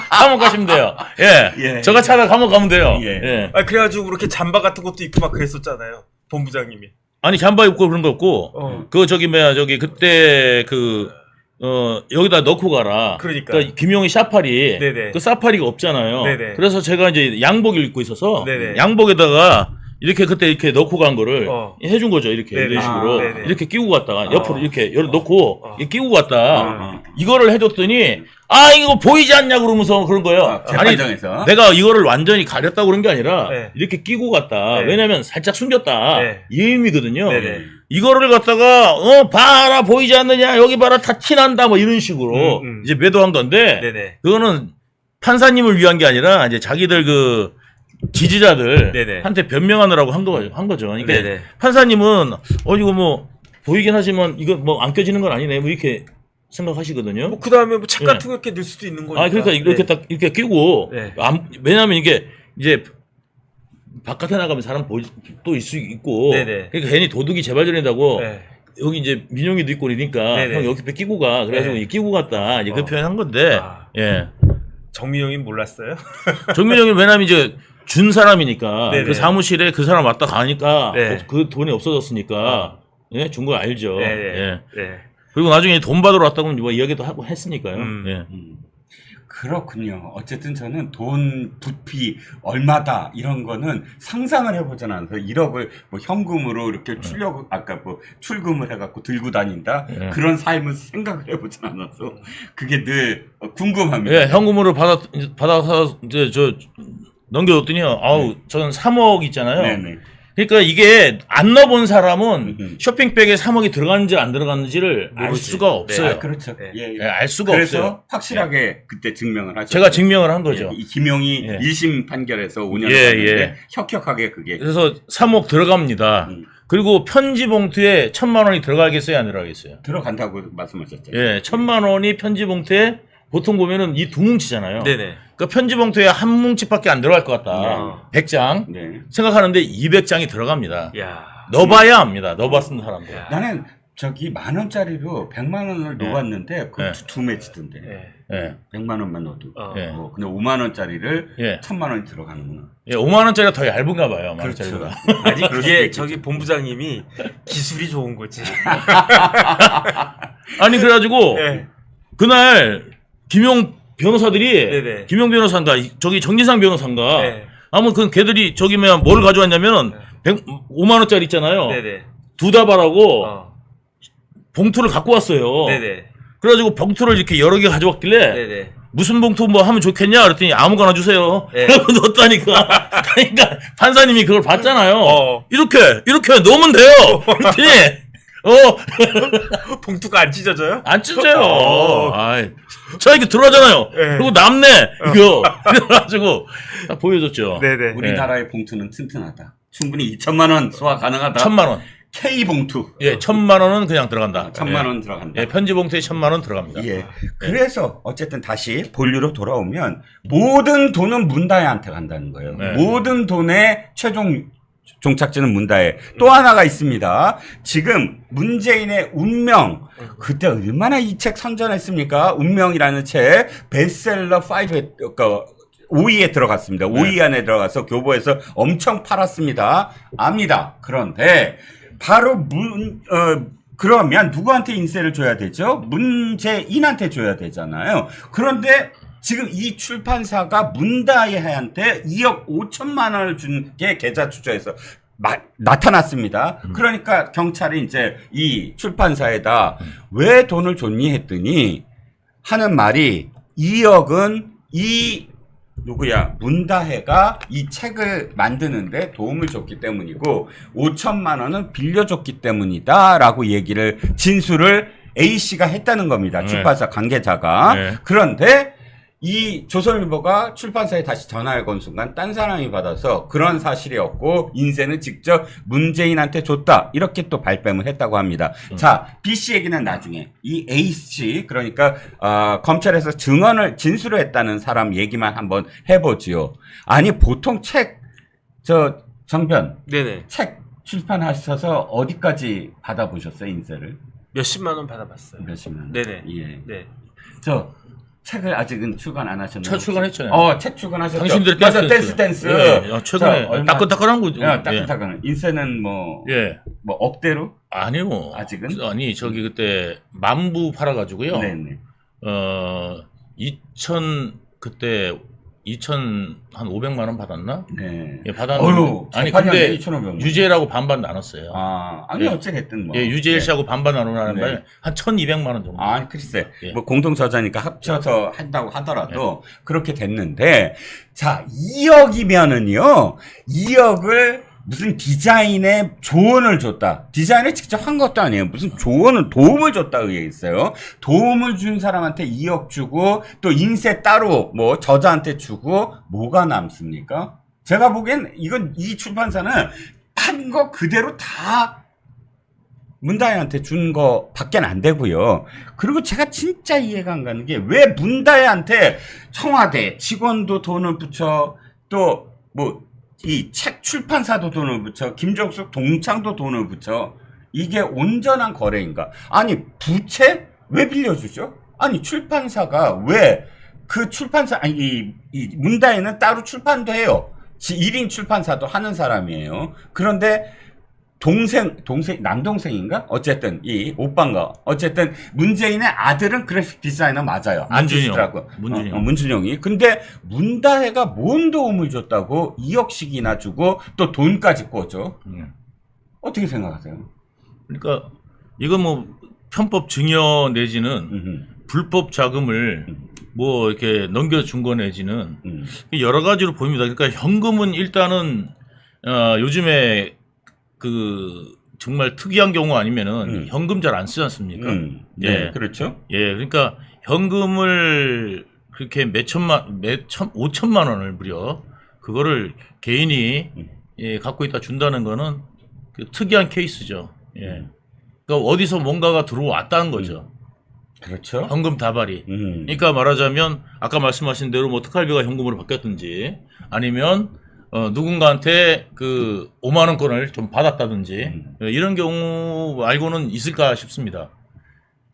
감옥 가시면 돼요. 예. 예. 저같이 하다 감옥 가면 돼요. 예. 예. 아, 그래가지고 그렇게 잠바 같은 것도 입고 막 그랬었잖아요. 본부장님이. 아니, 잠바 입고 그런 거 없고, 어. 그때 여기다 넣고 가라. 그러니까. 김용희 사파리. 네네. 그 사파리가 없잖아요. 네네. 그래서 제가 이제 양복을 입고 있어서, 네네. 양복에다가 그때 이렇게 넣고 간 거를 해준 거죠. 이렇게. 네네. 이런 식으로. 아, 네네. 이렇게 끼고 갔다가, 옆으로 이렇게 넣고, 이렇게 끼고 갔다. 어. 이거를 해줬더니, 이거 보이지 않냐 그러면서 그런 거예요. 재판장에서. 내가 이거를 완전히 가렸다고 그런 게 아니라, 네. 이렇게 끼고 갔다. 네. 왜냐면 살짝 숨겼다. 네. 이 의미거든요. 네네. 이거를 갖다가 봐라 보이지 않느냐 여기 봐라 다 티난다 뭐 이런 식으로 이제 매도한 건데 네네. 그거는 판사님을 위한 게 아니라 이제 자기들 그 지지자들 네네. 한테 변명하느라고 한 거죠. 그러니까 네네. 판사님은 이거 뭐 보이긴 하지만 이거 뭐 안 껴지는 건 아니네 뭐 이렇게 생각하시거든요. 뭐, 그 다음에 뭐 책 네. 같은 거 이렇게 넣을 수도 있는 거니까. 그러니까 이렇게 딱 이렇게 끼고 네. 왜냐하면 이게 이제 바깥에 나가면 사람 또 있을 수 있고 네네. 그러니까 괜히 도둑이 재발견한다고 네. 여기 이제 민용이도 있고 그러니까 네네. 형 여기 끼고 가 그래가지고 네. 끼고 갔다 이제 그 표현한 건데 아. 예 정민영이 몰랐어요? 정민영이 왜냐면 이제 준 사람이니까 네네. 그 사무실에 그 사람 왔다 가니까 네. 그 돈이 없어졌으니까 예, 준 거 알죠. 네. 예. 네. 그리고 나중에 돈 받으러 왔다고 뭐 이야기도 하고 했으니까요. 예. 그렇군요. 어쨌든 저는 돈, 부피, 얼마다, 이런 거는 상상을 해보진 않아서 1억을 뭐 현금으로 이렇게 출금을 해갖고 들고 다닌다? 네. 그런 삶을 생각을 해보진 않아서 그게 늘 궁금합니다. 예, 현금으로 받아서 이제 넘겨줬더니 저는 3억 있잖아요. 네네. 그러니까 이게 안 넣어본 사람은 쇼핑백에 3억이 들어갔는지 안 들어갔는지를 알 모르지. 수가 없어요. 네. 아, 그렇죠. 네. 예, 예. 예, 알 수가 그래서 없어요. 확실하게 그때 증명을 하셨죠. 제가 증명을 한 거죠. 예, 이 김용이 예. 1심 판결에서 5년을 예, 받는데 예. 혁혁하게 그게 그래서 3억 들어갑니다. 그리고 편지 봉투에 1,000만 원이 들어가겠어요, 안 들어가겠어요? 들어간다고 말씀하셨죠. 예, 1,000만 원이 편지 봉투에 보통 보면은 이 두 뭉치잖아요. 네네. 그러니까 편지 봉투에 한 뭉치밖에 안 들어갈 것 같다. 100장 네. 생각하는데 200장이 들어갑니다. 야. 넣어봐야 압니다. 넣어봤는 사람들. 야. 나는 저기 10,000원짜리로 100만 원을 네. 놓았는데 그 네. 두 매치던데. 예. 예, 100만 원만 넣어도. 어. 예. 근데 5만 원짜리를 예. 1,000만 원이 들어가는구나. 예, 5만 원짜리가 더 얇은가 봐요. 5만 그렇죠. 원짜리보다. 아니 그럴 수도 그게 있겠죠. 저기 본부장님이 기술이 좋은 거지. 아니 그래가지고 네. 그날 김용 변호사들이 네네. 김용 변호사인가 저기 정진상 변호사인가 네. 아무 그 걔들이 저기 뭘 가져왔냐면은 5만 원짜리 있잖아요. 네네. 두 다발하고 어. 봉투를 갖고 왔어요. 네네. 그래가지고 봉투를 이렇게 여러 개 가져왔길래 네네. 무슨 봉투 뭐 하면 좋겠냐 그랬더니 아무거나 주세요. 네. 그래서 넣었다니까. 그러니까 판사님이 그걸 봤잖아요. 어. 이렇게 넣으면 돼요. 그랬더니 봉투가 안 찢어져요? 안 찢어요. 어. 아이, 자 이렇게 들어가잖아요. 네. 그리고 남네 이거 그래가지고 딱 보여줬죠. 네네. 우리나라의 봉투는 튼튼하다. 충분히 2,000만 원 소화 가능하다. 1,000만 원. K 봉투. 예, 1,000만 원은 그냥 들어간다. 1,000만 원 들어간다. 예, 편지 봉투에 1,000만 원 들어갑니다. 예. 그래서 어쨌든 다시 본류로 돌아오면 모든 돈은 문다혜한테 간다는 거예요. 네. 모든 돈의 최종 종착지는 문다혜. 또 하나가 있습니다. 지금 문재인의 운명. 그때 얼마나 이 책 선전했습니까? 운명이라는 책 베스트셀러 5에 5위에 들어갔습니다. 5위 안에 들어가서 교보에서 엄청 팔았습니다. 압니다. 그런데 바로 그러면 누구한테 인세를 줘야 되죠? 문재인한테 줘야 되잖아요. 그런데 지금 이 출판사가 문다혜한테 2억 5천만 원을 준 게 계좌 추적에서 나타났습니다. 그러니까 경찰이 이제 이 출판사에다 왜 돈을 줬니 했더니 하는 말이 2억은 문다혜가 이 책을 만드는데 도움을 줬기 때문이고 5천만 원은 빌려줬기 때문이다라고 진술을 A씨가 했다는 겁니다. 네. 출판사 관계자가. 네. 그런데 이 조선일보가 출판사에 다시 전화를 건 순간 딴 사람이 받아서 그런 사실이 없고 인쇄는 직접 문재인한테 줬다. 이렇게 또 발뺌을 했다고 합니다. 자, B씨 얘기는 나중에 이 A씨 그러니까 검찰에서 진술을 했다는 사람 얘기만 한번 해보지요. 아니 보통 정변 네네. 책 출판하셔서 어디까지 받아보셨어요? 인쇄를? 몇십만 원 받아봤어요. 몇십만 원? 네네. 예. 네. 책을 아직은 출간 안 하셨나요? 책 출간했잖아요. 책 출간하셨죠. 당신들 맞아, 댄스. 댄스. 예, 최근에 자, 얼마- 따끈따끈한 거죠. 야, 따끈따끈. 인쇄는 예. 억대로? 아니요. 아직은? 아니, 저기 그때 만부 팔아가지고요. 네네. 2,500만 원 받았나? 네. 예, 받았는데. 어휴, 아니, 재판이 근데 안 돼, 2,500만. 유죄라고 반반 나눴어요. 아니, 예. 어쨌든 뭐. 예, 유재일 네. 씨하고 반반 나누는 네. 바에 한 1,200만 원 정도. 아니, 글쎄. 예. 뭐, 공동저자니까 합쳐서 한다고 하더라도 그렇게 됐는데, 자, 2억이면은요, 2억을 무슨 디자인에 조언을 줬다. 디자인을 직접 한 것도 아니에요. 무슨 도움을 줬다 의뢰했어요. 도움을 준 사람한테 2억 주고 또 인쇄 따로 뭐 저자한테 주고 뭐가 남습니까? 제가 보기엔 이 출판사는 한 거 그대로 다 문다혜한테 준 거 밖에 안 되고요. 그리고 제가 진짜 이해가 안 가는 게 왜 문다혜한테 청와대 직원도 돈을 붙여 또 뭐 이 책 출판사도 돈을 붙여 김정숙 동창도 돈을 붙여 이게 온전한 거래인가? 아니 부채 왜 빌려주죠? 아니 출판사가 왜 그 출판사 이 문다혜는 따로 출판도 해요. 1인 출판사도 하는 사람이에요. 그런데 남동생인가? 어쨌든, 이 오빠인가? 어쨌든, 문재인의 아들은 그래픽 디자이너 맞아요. 아티스트라고. 문준영이. 근데, 문다혜가 뭔 도움을 줬다고 2억씩이나 주고 또 돈까지 꿔줘? 어떻게 생각하세요? 그러니까, 이건 뭐, 편법 증여 내지는 불법 자금을 뭐, 이렇게 넘겨준 거 내지는 여러 가지로 보입니다. 그러니까 현금은 일단은, 요즘에 그 정말 특이한 경우 아니면은 현금 잘 안 쓰지 않습니까? 네, 예. 그렇죠. 예, 그러니까 현금을 그렇게 5천만 원을 무려 그거를 개인이 예, 갖고 있다 준다는 거는 그 특이한 케이스죠. 예. 그러니까 어디서 뭔가가 들어왔다는 거죠. 그렇죠. 현금 다발이. 그러니까 말하자면 아까 말씀하신 대로 뭐 특활비가 현금으로 바뀌었든지 아니면 누군가한테 그 5만 원권을 좀 받았다든지 이런 경우 말고는 있을까 싶습니다.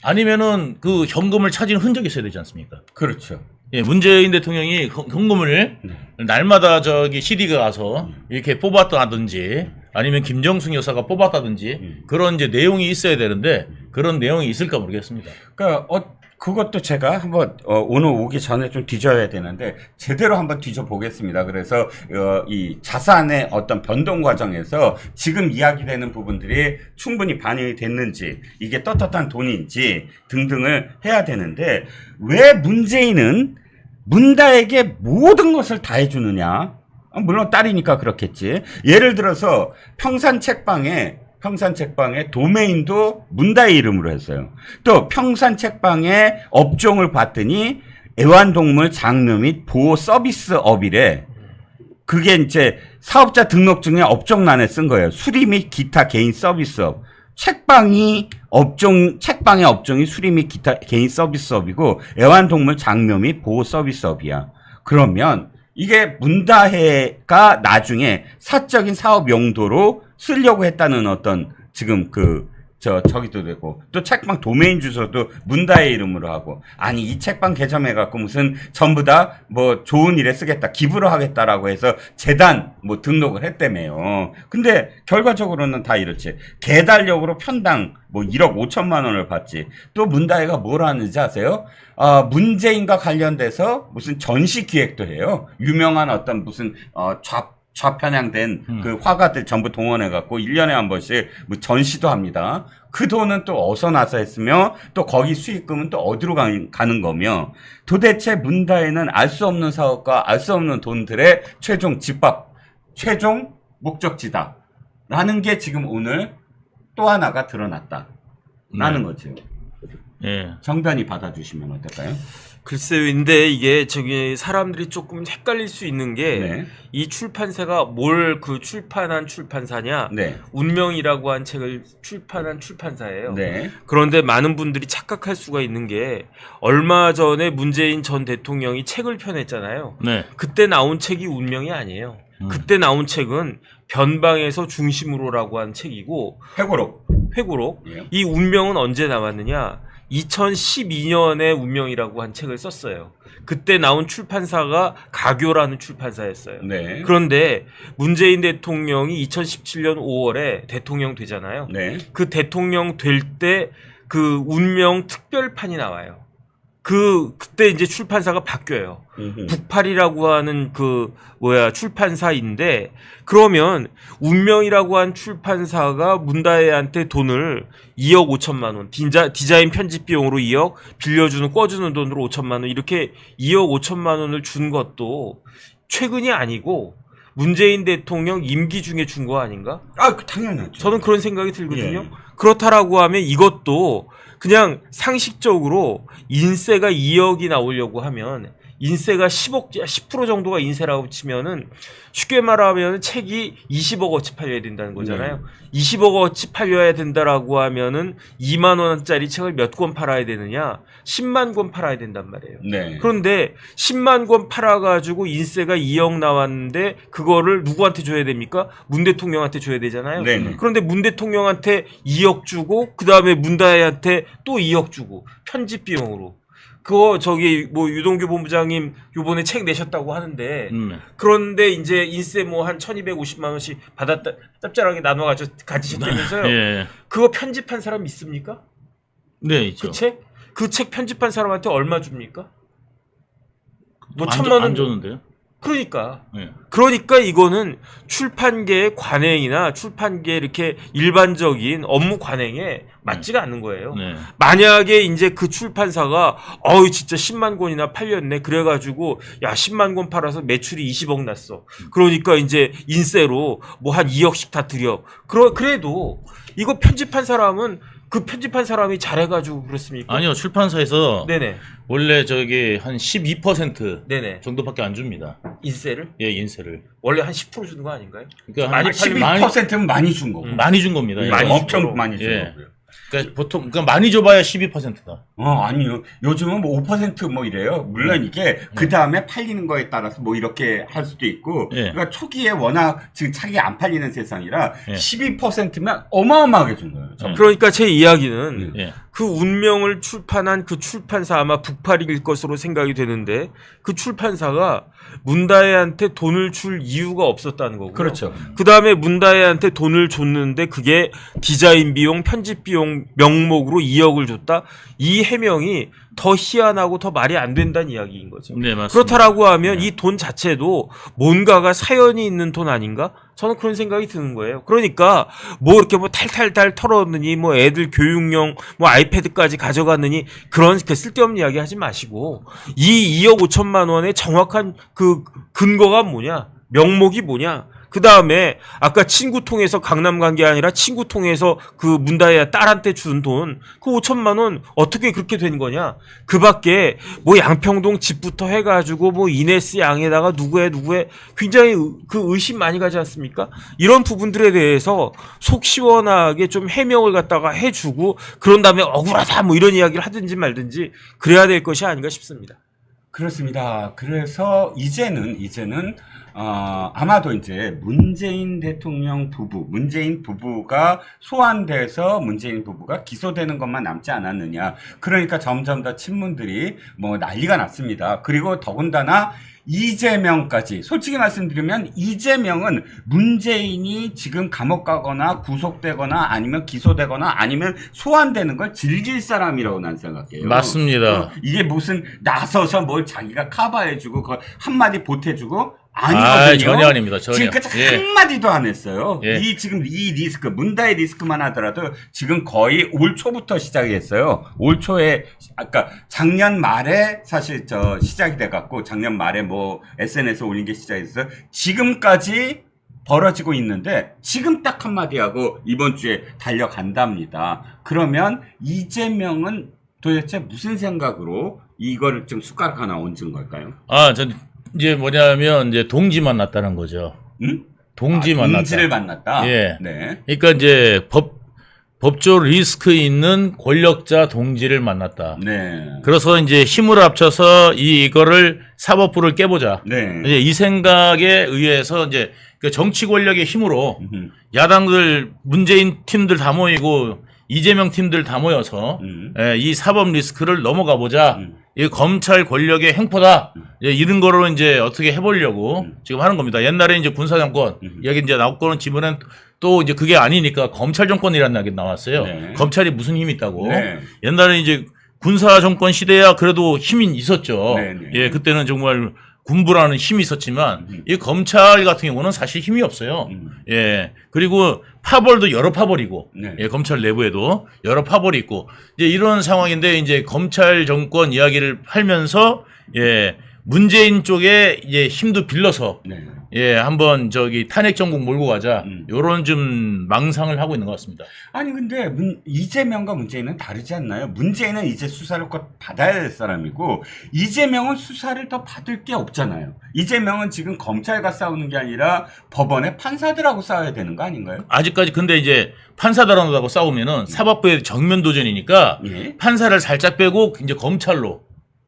아니면은 그 현금을 차진 흔적이 있어야 되지 않습니까? 그렇죠. 예, 문재인 대통령이 현금을 날마다 저기 CD가 가서 이렇게 뽑았다든지 아니면 김정숙 여사가 뽑았다든지 그런 이제 내용이 있어야 되는데 그런 내용이 있을까 모르겠습니다. 그러니까 그것도 제가 한번 오늘 오기 전에 좀 뒤져야 되는데 제대로 한번 뒤져 보겠습니다. 그래서 이 자산의 어떤 변동 과정에서 지금 이야기되는 부분들이 충분히 반영이 됐는지 이게 떳떳한 돈인지 등등을 해야 되는데 왜 문재인은 문다에게 모든 것을 다 해주느냐? 물론 딸이니까 그렇겠지. 예를 들어서 평산책방에 도메인도 문다의 이름으로 했어요. 또 평산책방의 업종을 봤더니 애완동물 장려 및 보호 서비스업이래. 그게 이제 사업자 등록증에 업종란에 쓴 거예요. 수리 및 기타 개인 서비스업. 책방의 업종이 수리 및 기타 개인 서비스업이고 애완동물 장려 및 보호 서비스업이야. 그러면 이게 문다해가 나중에 사적인 사업 용도로 쓰려고 했다는 어떤 지금 저기도 되고 또 책방 도메인 주소도 문다의 이름으로 하고 아니 이 책방 개점해갖고 무슨 전부 다 뭐 좋은 일에 쓰겠다 기부를 하겠다라고 해서 재단 뭐 등록을 했다며요. 근데 결과적으로는 다 이렇지. 개달력으로 편당 뭐 1억 5천만 원을 받지. 또 문다혜가 뭘 하는지 아세요? 문재인과 관련돼서 무슨 전시 기획도 해요. 유명한 어떤 무슨 좌편향된 그 화가들 전부 동원해갖고 1년에 한 번씩 뭐 전시도 합니다. 그 돈은 또 어디서 나서 했으며 또 거기 수익금은 또 어디로 가는 거며 도대체 문다혜는 알 수 없는 사업과 알 수 없는 돈들의 최종 목적지다. 라는 게 지금 오늘 또 하나가 드러났다라는 거죠. 예. 정변이 받아주시면 어떨까요? 글쎄요, 근데 이게 사람들이 조금 헷갈릴 수 있는 게 네. 이 출판사가 출판한 출판사냐, 네. 운명이라고 한 책을 출판한 출판사예요. 네. 그런데 많은 분들이 착각할 수가 있는 게 얼마 전에 문재인 전 대통령이 책을 펴냈잖아요. 네. 그때 나온 책이 운명이 아니에요. 그때 나온 책은 변방에서 중심으로라고 한 책이고 회고록. 예. 이 운명은 언제 나왔느냐? 2012년에 운명이라고 한 책을 썼어요. 그때 나온 출판사가 가교라는 출판사였어요. 네. 그런데 문재인 대통령이 2017년 5월에 대통령 되잖아요. 네. 그 대통령 될 때 그 운명 특별판이 나와요. 그때 이제 출판사가 바뀌어요. 북팔이라고 하는 출판사인데, 그러면 운명이라고 한 출판사가 문다혜한테 돈을 2억 5천만 원, 디자인 편집 비용으로 2억, 빌려주는, 꿔주는 돈으로 5천만 원, 이렇게 2억 5천만 원을 준 것도 최근이 아니고, 문재인 대통령 임기 중에 준 거 아닌가? 당연하죠. 저는 그런 생각이 들거든요. 예. 그렇다라고 하면 이것도 그냥 상식적으로 인세가 2억이 나오려고 하면 인세가 10% 정도가 인세라고 치면은 쉽게 말하면 책이 20억 어치 팔려야 된다는 거잖아요. 20억 어치 팔려야 된다라고 하면은 2만 원짜리 책을 몇 권 팔아야 되느냐? 10만 권 팔아야 된단 말이에요. 네. 그런데 10만 권 팔아가지고 인세가 2억 나왔는데 그거를 누구한테 줘야 됩니까? 문 대통령한테 줘야 되잖아요. 네네. 그런데 문 대통령한테 2억 주고 그 다음에 문다혜한테 또 2억 주고 편집 비용으로. 그거 유동규 본부장님 요번에 책 내셨다고 하는데 그런데 이제 인세 한 1250만 원씩 받았다 짭짤하게 나눠가지고 가지셨다면서요. 예. 그거 편집한 사람 있습니까? 네, 있죠. 그 책 편집한 사람한테 얼마 줍니까? 뭐 안 1,000만 원 안 줬는데요? 그러니까 이거는 출판계의 관행이나 출판계 이렇게 일반적인 업무 관행에 맞지가 않는 거예요. 네. 만약에 이제 그 출판사가 진짜 10만 권이나 팔렸네. 그래가지고 야 10만 권 팔아서 매출이 20억 났어. 그러니까 이제 인세로 뭐 한 2억씩 다 드려. 그래도 이거 편집한 사람은 그 편집한 사람이 잘해가지고 그렇습니까? 아니요, 출판사에서 네네. 원래 저기 한 12% 네네. 정도밖에 안 줍니다. 인세를? 예, 인세를. 원래 한 10% 주는 거 아닌가요? 그러니까 많이 팔리면 12%는 많이 준 거고. 많이 준 겁니다. 예. 많이 엄청 준 많이 준 예. 거고요. 그러니까 보통 많이 줘봐야 12%다. 아니요. 요즘은 뭐 5% 이래요. 물론 이게 그 다음에 팔리는 거에 따라서 뭐 이렇게 할 수도 있고. 예. 그러니까 초기에 워낙 지금 차기 안 팔리는 세상이라 예. 12%면 어마어마하게 준 거예요. 정말. 그러니까 제 이야기는 예. 그 운명을 출판한 그 출판사 아마 북팔일 것으로 생각이 되는데 그 출판사가 문다혜한테 돈을 줄 이유가 없었다는 거고요. 그렇죠. 그 다음에 문다혜한테 돈을 줬는데 그게 디자인 비용, 편집 비용 명목으로 2억을 줬다. 이 해명이 더 희한하고 더 말이 안 된다는 이야기인 거죠. 네, 맞습니다. 그렇다라고 하면 네. 이 돈 자체도 뭔가가 사연이 있는 돈 아닌가? 저는 그런 생각이 드는 거예요. 그러니까 뭐 이렇게 뭐 탈탈탈 털었느니 뭐 애들 교육용 뭐 아이패드까지 가져갔느니 그런 그 쓸데없는 이야기 하지 마시고 이 2억 5천만 원의 정확한 그 근거가 뭐냐? 명목이 뭐냐? 그 다음에 아까 친구 통해서 강남 간 게 아니라 친구 통해서 그 문다혜 딸한테 준 돈 그 5천만 원 어떻게 그렇게 된 거냐? 그 밖에 뭐 양평동 집부터 해가지고 뭐 이네스 양에다가 누구의 굉장히 그 의심 많이 가지 않습니까? 이런 부분들에 대해서 속 시원하게 좀 해명을 갖다가 해주고 그런 다음에 억울하다 뭐 이런 이야기를 하든지 말든지 그래야 될 것이 아닌가 싶습니다. 그렇습니다. 그래서 이제는 아마도 이제 문재인 대통령 부부, 문재인 부부가 소환돼서 문재인 부부가 기소되는 것만 남지 않았느냐. 그러니까 점점 더 친문들이 뭐 난리가 났습니다. 그리고 더군다나 이재명까지 솔직히 말씀드리면 이재명은 문재인이 지금 감옥 가거나 구속되거나 아니면 기소되거나 아니면 소환되는 걸 즐길 사람이라고 난 생각해요. 맞습니다. 이게 무슨 나서서 뭘 자기가 커버해주고 그걸 한마디 보태주고 아니거든요. 전혀 아닙니다. 전혀. 지금까지 예. 한마디도 안 했어요. 예. 지금 이 리스크, 문다의 리스크만 하더라도 지금 거의 올 초부터 시작이 했어요. 올 초에, 아까 작년 말에 사실 시작이 돼갖고 작년 말에 뭐 SNS에 올린 게 시작했어요. 지금까지 벌어지고 있는데 지금 딱 한마디 하고 이번 주에 달려간답니다. 그러면 이재명은 도대체 무슨 생각으로 이거를 좀 숟가락 하나 얹은 걸까요? 전 이제 뭐냐면 이제 동지 만났다는 거죠. 응? 동지 만났다. 동지를 만났다. 예. 네. 그러니까 이제 법조 리스크 있는 권력자 동지를 만났다. 네. 그래서 이제 힘을 합쳐서 이거를 사법부를 깨보자. 네. 이제 이 생각에 의해서 이제 그 정치 권력의 힘으로 야당들 문재인 팀들 다 모이고 이재명 팀들 다 모여서 이 사법 리스크를 넘어가 보자. 이 검찰 권력의 횡포다. 이런 거로 이제 어떻게 해보려고 지금 하는 겁니다. 옛날에 이제 군사정권 이야기 이제 나왔고는 지금은 또 이제 그게 아니니까 검찰 정권이라는 이야기 나왔어요. 네. 검찰이 무슨 힘이 있다고. 네. 옛날에 이제 군사 정권 시대야 그래도 힘이 있었죠. 네, 네. 예, 그때는 정말 군부라는 힘이 있었지만 이 검찰 같은 경우는 사실 힘이 없어요. 예. 그리고 파벌도 여러 파벌이고, 네. 예, 검찰 내부에도 여러 파벌이 있고, 이제 이런 상황인데 이제 검찰 정권 이야기를 하면서 예, 문재인 쪽에 이제 힘도 빌려서 네. 예, 한번 탄핵 정국 몰고 가자. 요런 좀 망상을 하고 있는 것 같습니다. 아니 근데 이재명과 문재인은 다르지 않나요? 문재인은 이제 수사를 꼭 받아야 될 사람이고 이재명은 수사를 더 받을 게 없잖아요. 이재명은 지금 검찰과 싸우는 게 아니라 법원의 판사들하고 싸워야 되는 거 아닌가요? 아직까지 근데 이제 판사들하고 싸우면은 사법부의 정면 도전이니까 예. 판사를 살짝 빼고 이제 검찰로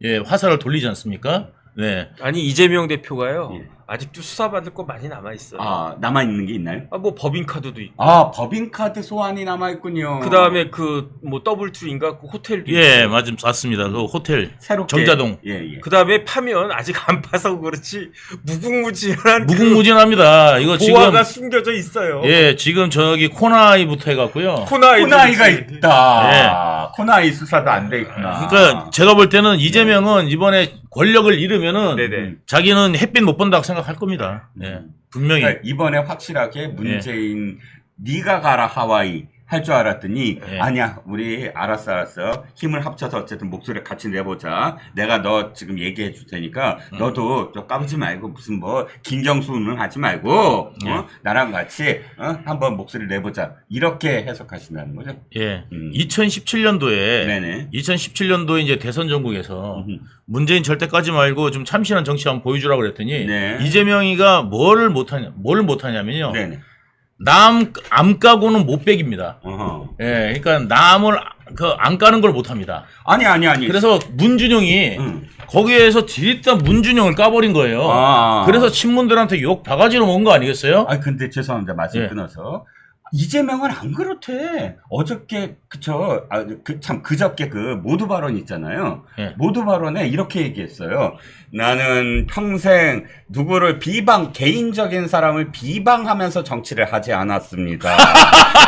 예, 화살을 돌리지 않습니까? 네. 아니 이재명 대표가요. 예. 아직도 수사받을 거 많이 남아있어요. 아, 남아있는 게 있나요? 뭐 법인카드도 있고. 아, 법인카드 소환이 남아있군요. 그 다음에 뭐 더블투인가 그 호텔도 예, 있고. 맞습니다. 그 호텔 새롭게. 정자동. 예. 그 다음에 파면 아직 안 파서 그렇지 무궁무진한 무궁무진합니다. 이거 지금 보화가 숨겨져 있어요. 예, 지금 저기 코나이부터 해갖고요. 코나이가 있다. 코나이 수사도 안 돼 있구나. 그러니까 제가 볼 때는 이재명은 이번에 권력을 잃으면은 네네. 자기는 햇빛 못 본다고 생각할 겁니다. 예, 분명히. 그러니까 이번에 확실하게 문재인 네가 가라 하와이 할 줄 알았더니 예. 아니야 우리 알았어 힘을 합쳐서 어쨌든 목소리를 같이 내보자. 내가 너 지금 얘기해 줄 테니까 너도 저 까부지 말고 무슨 뭐 김경수는 하지 말고 나랑 같이 한번 목소리를 내보자. 이렇게 해석하신다는 거죠? 예. 2017년도에 네네. 2017년도에 이제 대선 전국에서 문재인 절대 까지 말고 좀 참신한 정치 한번 보여주라고 그랬더니 네. 이재명이가 뭘 못하냐면요. 네네. 남 안 까고는 못 빼깁니다. 어허. 예, 그러니까 남을 안 까는 걸 못합니다. 아니. 그래서 문준용이 거기에서 디릿다 문준용을 까버린 거예요. 아. 그래서 친문들한테 욕 바가지로 먹은 거 아니겠어요? 아 근데 죄송합니다. 말씀 예. 끊어서. 이재명은 안 그렇대. 어저께 그쵸. 참 그저께 그 모두 발언 있잖아요. 예. 모두 발언에 이렇게 얘기했어요. 나는 평생 누구를 개인적인 사람을 비방하면서 정치를 하지 않았습니다.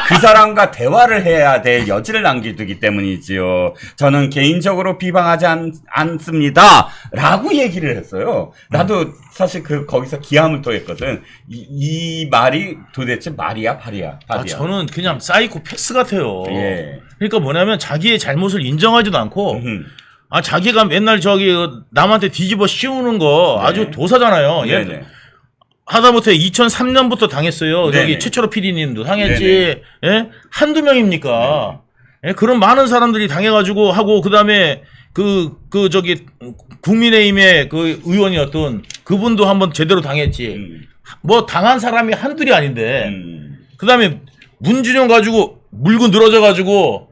그 사람과 대화를 해야 될 여지를 남기두기 때문이지요. 저는 개인적으로 비방하지 않습니다. 라고 얘기를 했어요. 나도 사실 거기서 기함을 토했거든. 이 말이 도대체 말이야, 발이야? 저는 그냥 사이코패스 같아요. 예. 그러니까 뭐냐면 자기의 잘못을 인정하지도 않고 자기가 맨날 저기 남한테 뒤집어 씌우는 거 네. 아주 도사잖아요. 네네. 하다못해 2003년부터 당했어요. 네네. 저기 최철호 PD님도 당했지. 예? 한두 명입니까? 예? 그런 많은 사람들이 당해가지고 하고 그다음에 저기 국민의힘의 그 의원이었던 그분도 한번 제대로 당했지. 뭐 당한 사람이 한둘이 아닌데. 그다음에 문준용 가지고 물고 늘어져가지고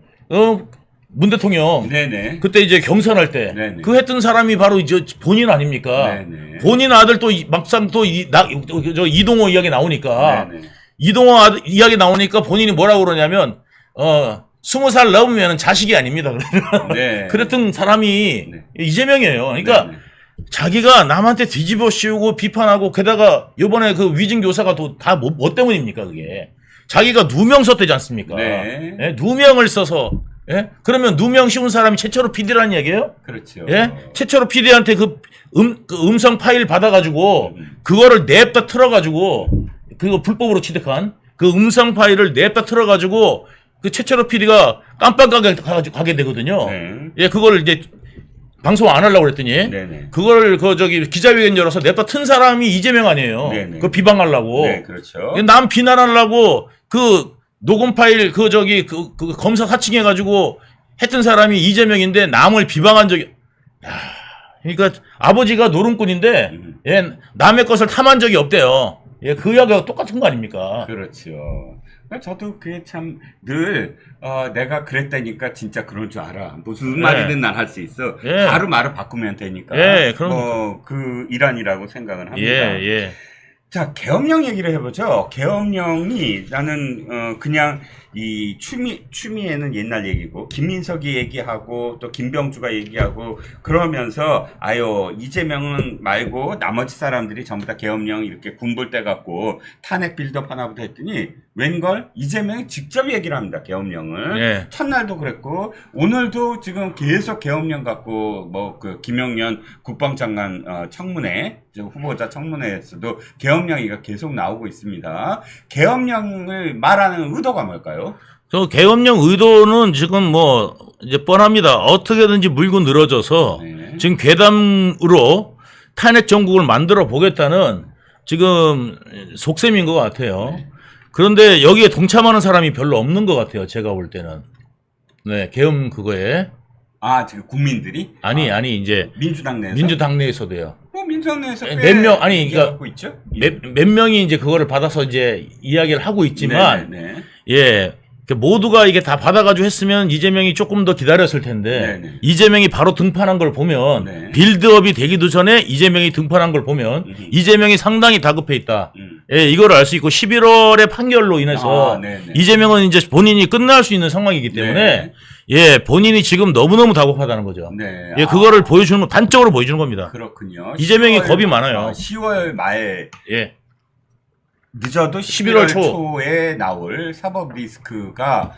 문 대통령 네네. 그때 이제 경선할 때 네네. 그 했던 사람이 바로 이제 본인 아닙니까? 네네. 본인 아들 또 막상 또 저 이동호 이야기 나오니까 네네. 이동호 이야기 나오니까 본인이 뭐라고 그러냐면 20살 넘으면 자식이 아닙니다. 네. 그랬던 사람이 네. 이재명이에요. 그러니까 네네. 자기가 남한테 뒤집어 씌우고 비판하고 게다가 이번에 그 위증 교사가 다 뭐 때문입니까 그게? 자기가 누명 썼대지 않습니까? 네. 예? 누명을 써서 예? 그러면 누명 씌운 사람이 최철호 PD라는 얘기예요? 그렇죠. 예? 최철호 PD한테 그 음성 파일 받아가지고 그거를 냅다 틀어가지고 그거 불법으로 취득한 그 음성 파일을 냅다 틀어가지고 그 최철호 PD가 깜빡하게 가게 되거든요. 네. 예, 그거를 이제 방송 안 하려고 그랬더니 네네. 그걸 저기 기자회견 열어서 냅다 튼 사람이 이재명 아니에요. 네네. 그 비방하려고. 네, 그렇죠. 남 비난하려고 그 녹음 파일 그 검사 사칭해 가지고 했던 사람이 이재명인데 남을 비방한 적이 그러니까 아버지가 노름꾼인데 예, 남의 것을 탐한 적이 없대요. 예, 그 이야기가 똑같은 거 아닙니까? 그렇죠. 저도 그게 참 늘 내가 그랬다니까 진짜 그럴 줄 알아. 무슨 말이든 난 할 수 있어. 예. 바로 말을 바꾸면 되니까. 예, 그럼 그 일환이라고 생각은 합니다. 예. 자, 계엄령 얘기를 해보죠. 계엄령이 나는 그냥 이 추미애는 옛날 얘기고 김민석이 얘기하고 또 김병주가 얘기하고 그러면서 아유 이재명은 말고 나머지 사람들이 전부 다 계엄령 이렇게 군불대 갖고 탄핵 빌드업 하나부터 했더니 웬걸 이재명이 직접 얘기를 합니다. 계엄령을. 예. 첫날도 그랬고 오늘도 지금 계속 계엄령 갖고 뭐 그 김용현 국방장관 청문회 후보자 청문회에서도 계엄령 얘기가 계속 나오고 있습니다. 계엄령을 말하는 의도가 뭘까요? 저 계엄령 의도는 지금 뭐 이제 뻔합니다. 어떻게든지 물고 늘어져서 네. 지금 괴담으로 탄핵 정국을 만들어 보겠다는 지금 속셈인 것 같아요. 네. 그런데 여기에 동참하는 사람이 별로 없는 것 같아요. 제가 볼 때는. 네, 계엄 그거에. 지금 국민들이? 아니 이제 민주당 내에서? 민주당 내에서도요. 민주당 내에서 몇 명, 아니, 그러니까 갖고 있죠? 몇 명이 이제 그거를 받아서 이제 이야기를 하고 있지만, 네. 예, 모두가 이게 다 받아가지고 했으면 이재명이 조금 더 기다렸을 텐데 네네. 이재명이 바로 등판한 걸 보면 네. 빌드업이 되기도 전에 이재명이 등판한 걸 보면 이재명이 상당히 다급해 있다. 예, 이걸 알 수 있고 11월의 판결로 인해서 네네. 이재명은 이제 본인이 끝날 수 있는 상황이기 때문에 네. 예, 본인이 지금 너무너무 다급하다는 거죠. 네. 예, 그거를 보여주는 단적으로 보여주는 겁니다. 그렇군요. 이재명이 겁이 많아요. 10월 말 예. 늦어도 11월 11월 초. 초에 나올 사법 리스크가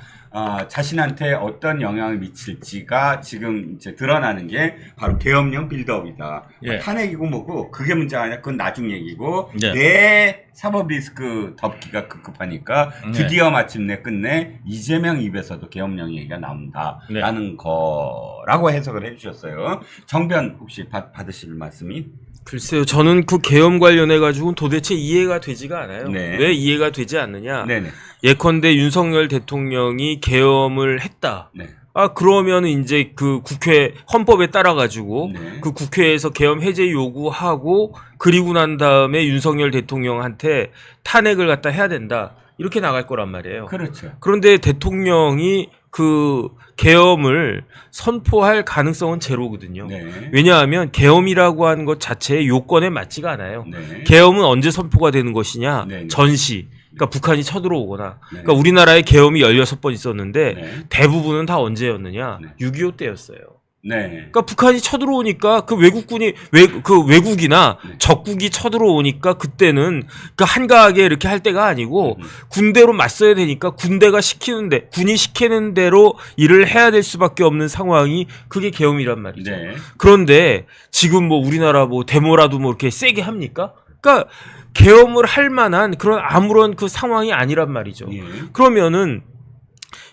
자신한테 어떤 영향을 미칠지가 지금 이제 드러나는 게 바로 계엄령 빌드업이다. 예. 탄핵이고 뭐고 그게 문제가 아니라 그건 나중 얘기고 예. 내 사법 리스크 덮기가 급급하니까 드디어 마침내 끝내 이재명 입에서도 계엄령 얘기가 나온다라는 거라고 해석을 해주셨어요. 정변 혹시 받으실 말씀이? 글쎄요, 저는 그 계엄 관련해 가지고 도대체 이해가 되지가 않아요. 네. 왜 이해가 되지 않느냐? 네네. 예컨대 윤석열 대통령이 계엄을 했다. 네. 그러면 이제 그 국회 헌법에 따라 가지고 네. 그 국회에서 계엄 해제 요구하고 그리고 난 다음에 윤석열 대통령한테 탄핵을 갖다 해야 된다. 이렇게 나갈 거란 말이에요. 그렇죠. 그런데 대통령이 그 계엄을 선포할 가능성은 제로거든요. 네. 왜냐하면 계엄이라고 하는 것 자체의 요건에 맞지가 않아요. 네. 계엄은 언제 선포가 되는 것이냐? 네. 전시. 그러니까 북한이 쳐들어오거나. 네. 그러니까 우리나라에 계엄이 16번 있었는데 네. 대부분은 다 언제였느냐? 네. 6.25 때였어요. 네. 그러니까 북한이 쳐들어오니까 그 외국군이 그 외국이나 네. 적국이 쳐들어오니까 그때는 그 한가하게 이렇게 할 때가 아니고 군대로 맞서야 되니까 군이 시키는 대로 일을 해야 될 수밖에 없는 상황이 그게 계엄이란 말이죠. 네. 그런데 지금 뭐 우리나라 뭐 데모라도 뭐 이렇게 세게 합니까? 그러니까 계엄을 할 만한 그런 아무런 그 상황이 아니란 말이죠. 예. 그러면은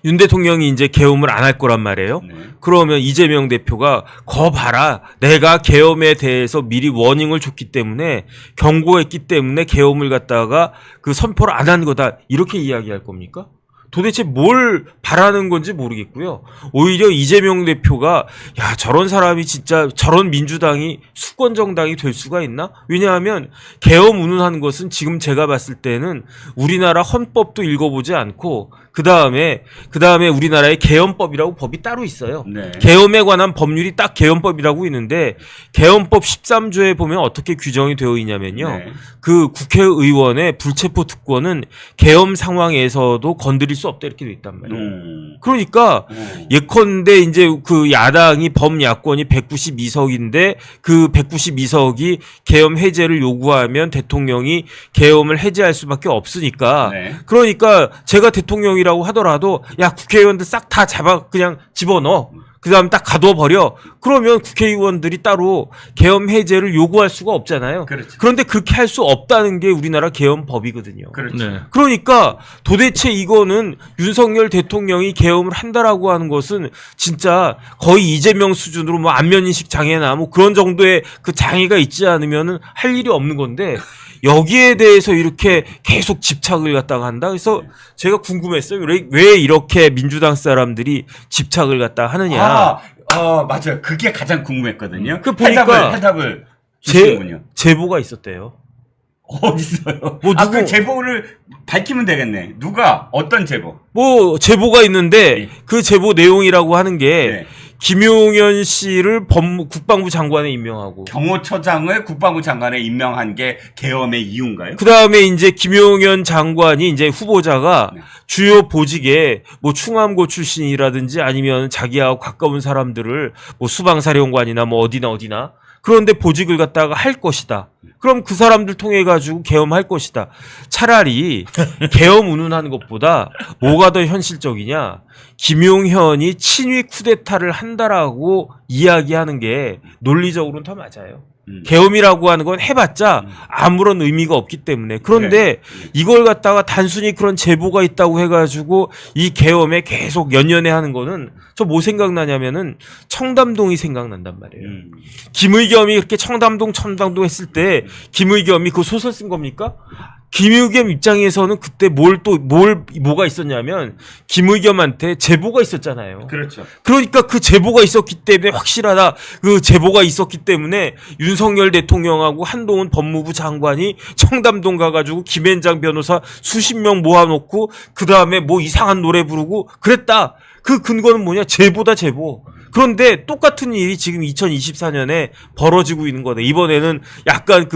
윤 대통령이 이제 계엄을 안 할 거란 말이에요. 네. 그러면 이재명 대표가 거 봐라. 내가 계엄에 대해서 미리 워닝을 줬기 때문에 경고했기 때문에 계엄을 갖다가 그 선포를 안 한 거다. 이렇게 이야기할 겁니까? 도대체 뭘 바라는 건지 모르겠고요. 오히려 이재명 대표가 야 저런 사람이 진짜 저런 민주당이 수권 정당이 될 수가 있나? 왜냐하면 계엄 운운하는 것은 지금 제가 봤을 때는 우리나라 헌법도 읽어보지 않고 그 다음에 우리나라에 계엄법이라고 법이 따로 있어요. 네. 계엄에 관한 법률이 딱 계엄법이라고 있는데 계엄법 13조에 보면 어떻게 규정이 되어 있냐면요. 네. 그 국회의원의 불체포 특권은 계엄 상황에서도 건드릴 수 없다 이렇게 돼 있단 말이에요. 그러니까 예컨대 이제 그 야당이 범야권이 192석인데 그 192석이 계엄 해제를 요구하면 대통령이 계엄을 해제할 수밖에 없으니까 네. 그러니까 제가 대통령이라고 하더라도 야 국회의원들 싹 다 그냥 집어넣어. 그 다음 딱 가둬버려. 그러면 국회의원들이 따로 계엄 해제를 요구할 수가 없잖아요. 그렇죠. 그런데 그렇게 할 수 없다는 게 우리나라 계엄법이거든요. 그렇죠. 네. 그러니까 도대체 이거는 윤석열 대통령이 계엄을 한다라고 하는 것은 진짜 거의 이재명 수준으로 뭐 안면인식 장애나 뭐 그런 정도의 그 장애가 있지 않으면은 할 일이 없는 건데 여기에 대해서 이렇게 계속 집착을 갖다가 한다. 그래서 제가 궁금했어요. 왜 이렇게 민주당 사람들이 집착을 갖다가 하느냐. 맞아요. 그게 가장 궁금했거든요. 그 보니까 해답을 주시는군요. 제보가 있었대요. 어딨어요? 뭐 그 제보를 밝히면 되겠네. 누가 어떤 제보? 뭐 제보가 있는데 네. 그 제보 내용이라고 하는 게 네. 김용현 씨를 국방부 장관에 임명하고 경호처장을 국방부 장관에 임명한 게 계엄의 이유인가요? 그 다음에 이제 김용현 장관이 이제 후보자가 네. 주요 보직에 뭐 충암고 출신이라든지 아니면 자기하고 가까운 사람들을 뭐 수방사령관이나 뭐 어디나 그런데 보직을 갖다가 할 것이다. 그럼 그 사람들 통해 가지고 계엄할 것이다. 차라리 계엄 운운하는 것보다 뭐가 더 현실적이냐? 김용현이 친위 쿠데타를 한다라고 이야기하는 게 논리적으로는 더 맞아요. 계엄이라고 하는 건 해봤자 아무런 의미가 없기 때문에. 그런데 이걸 갖다가 단순히 그런 제보가 있다고 해가지고 이 계엄에 계속 연연해 하는 거는 저 뭐 생각나냐면은 청담동이 생각난단 말이에요. 김의겸이 그렇게 청담동 했을 때 김의겸이 그 소설 쓴 겁니까? 김의겸 입장에서는 그때 뭐가 있었냐면 김의겸한테 제보가 있었잖아요. 그렇죠. 그러니까 그 제보가 있었기 때문에 확실하다. 그 제보가 있었기 때문에 윤석열 대통령하고 한동훈 법무부 장관이 청담동 가가지고 김앤장 변호사 수십 명 모아놓고 그 다음에 뭐 이상한 노래 부르고 그랬다. 그 근거는 뭐냐? 제보다 제보. 그런데 똑같은 일이 지금 2024년에 벌어지고 있는 거네. 이번에는 약간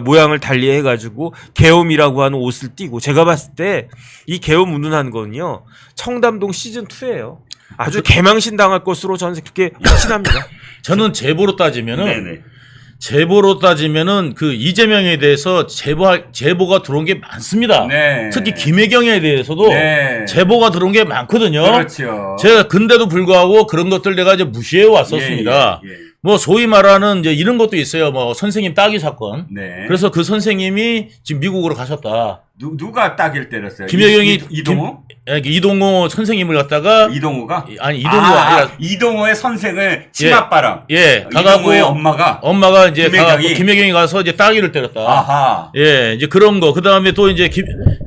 모양을 달리 해가지고 계엄이라고 하는 옷을 띠고 제가 봤을 때 이 계엄 운운한 거는요 청담동 시즌2예요. 아주 개망신 당할 것으로 저는 그렇게 확신합니다. 저는 제보로 따지면은 네네. 제보로 따지면은 그 이재명에 대해서 제보가 들어온 게 많습니다. 네. 특히 김혜경에 대해서도 네. 제보가 들어온 게 많거든요. 그렇죠. 제가 근데도 불구하고 그런 것들 내가 이제 무시해 왔었습니다. 예, 예, 예. 뭐 소위 말하는 이제 이런 것도 있어요. 뭐 선생님 따기 사건. 네. 그래서 그 선생님이 지금 미국으로 가셨다. 누가 따기를 때렸어요? 김혜경이 이동호? 이동호 선생님을 갖다가 이동호가? 아니 이동호가 아니라 이동호의 선생을 치맛바람. 가가고 이동호의 엄마가 이제 가가고 김혜경이 가서 이제 따기를 때렸다. 아하. 예, 이제 그런 거. 그 다음에 또 이제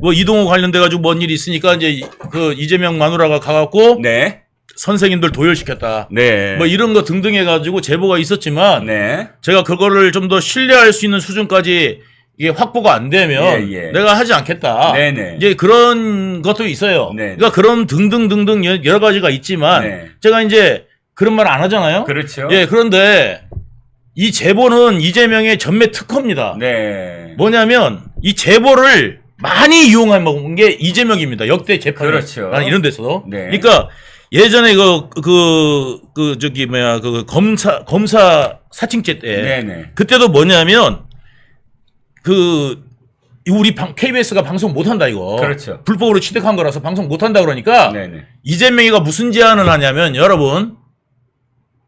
뭐 이동호 관련돼 가지고 뭔 일이 있으니까 이제 그 이재명 마누라가 가갖고 네. 선생님들 도열시켰다. 네. 뭐 이런 거 등등 해가지고 제보가 있었지만 네. 제가 그거를 좀 더 신뢰할 수 있는 수준까지 이게 확보가 안 되면 예, 예. 내가 하지 않겠다. 네네. 이제 그런 것도 있어요. 네. 그러니까 그런 등등 여러 가지가 있지만 네. 제가 이제 그런 말 안 하잖아요. 그렇죠. 예, 그런데 이 제보는 이재명의 전매 특허입니다. 네. 뭐냐면 이 제보를 많이 이용한 게 이재명입니다. 역대 재판에. 그렇죠. 나는 이런 데서도. 네. 그러니까 예전에 검사 사칭죄 때 네네. 그때도 뭐냐면 우리 KBS가 방송 못 한다 이거. 그렇죠. 불법으로 취득한 거라서 방송 못 한다 그러니까 네네. 이재명이가 무슨 제안을 하냐면 여러분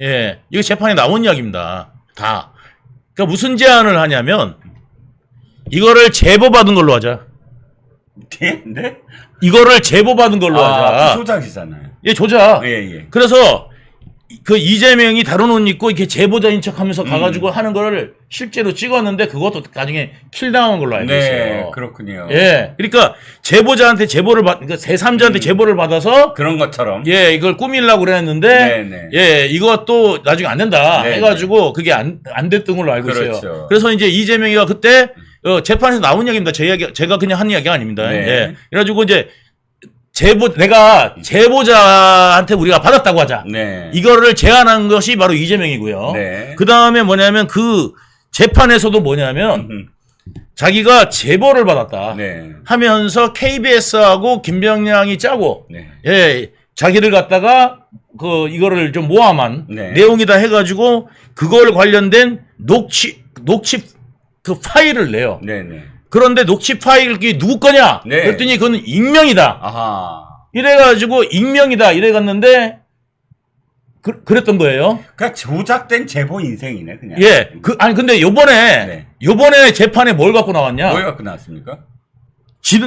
예, 이거 재판에 나온 이야기입니다. 다. 그러니까 무슨 제안을 하냐면 이거를 제보받은 걸로 하자. 네? 이거를 제보받은 걸로 하자. 그 조작이잖아요. 예, 조작. 예, 예. 그래서 그 이재명이 다른 옷 입고 이렇게 제보자인 척하면서 가가지고 하는 거를 실제로 찍었는데 그것도 나중에 킬당한 걸로 알고 있어요. 네, 그렇군요. 예, 그러니까 제보자한테 그러니까 제3자한테 제보를 받아서 그런 것처럼. 예, 이걸 꾸밀라고 그랬는데 네네. 예, 이것도 나중에 안 된다 네네. 해가지고 그게 안 됐던 걸로 알고 그렇죠. 있어요. 그래서 이제 이재명이가 그때 재판에서 나온 이야기입니다. 제가 그냥 한 이야기가 아닙니다. 네. 예, 그래가지고 이제 내가 제보자한테 우리가 받았다고 하자. 네. 이거를 제안한 것이 바로 이재명이고요. 네. 그 다음에 뭐냐면 그 재판에서도 뭐냐면 자기가 제보를 받았다 네. 하면서 KBS하고 김병량이 짜고 네. 예 자기를 갖다가 이거를 좀 모함한 네. 내용이다 해가지고 그걸 관련된 녹취 그 파일을 내요. 네네. 그런데 녹취 파일이 누구 거냐? 네. 그랬더니 그건 익명이다. 아하. 이래가지고 익명이다 이래갔는데 그랬던 거예요. 그러니까 조작된 제보 인생이네 그냥. 예. 근데 요번에 재판에 뭘 갖고 나왔냐? 뭘 갖고 나왔습니까?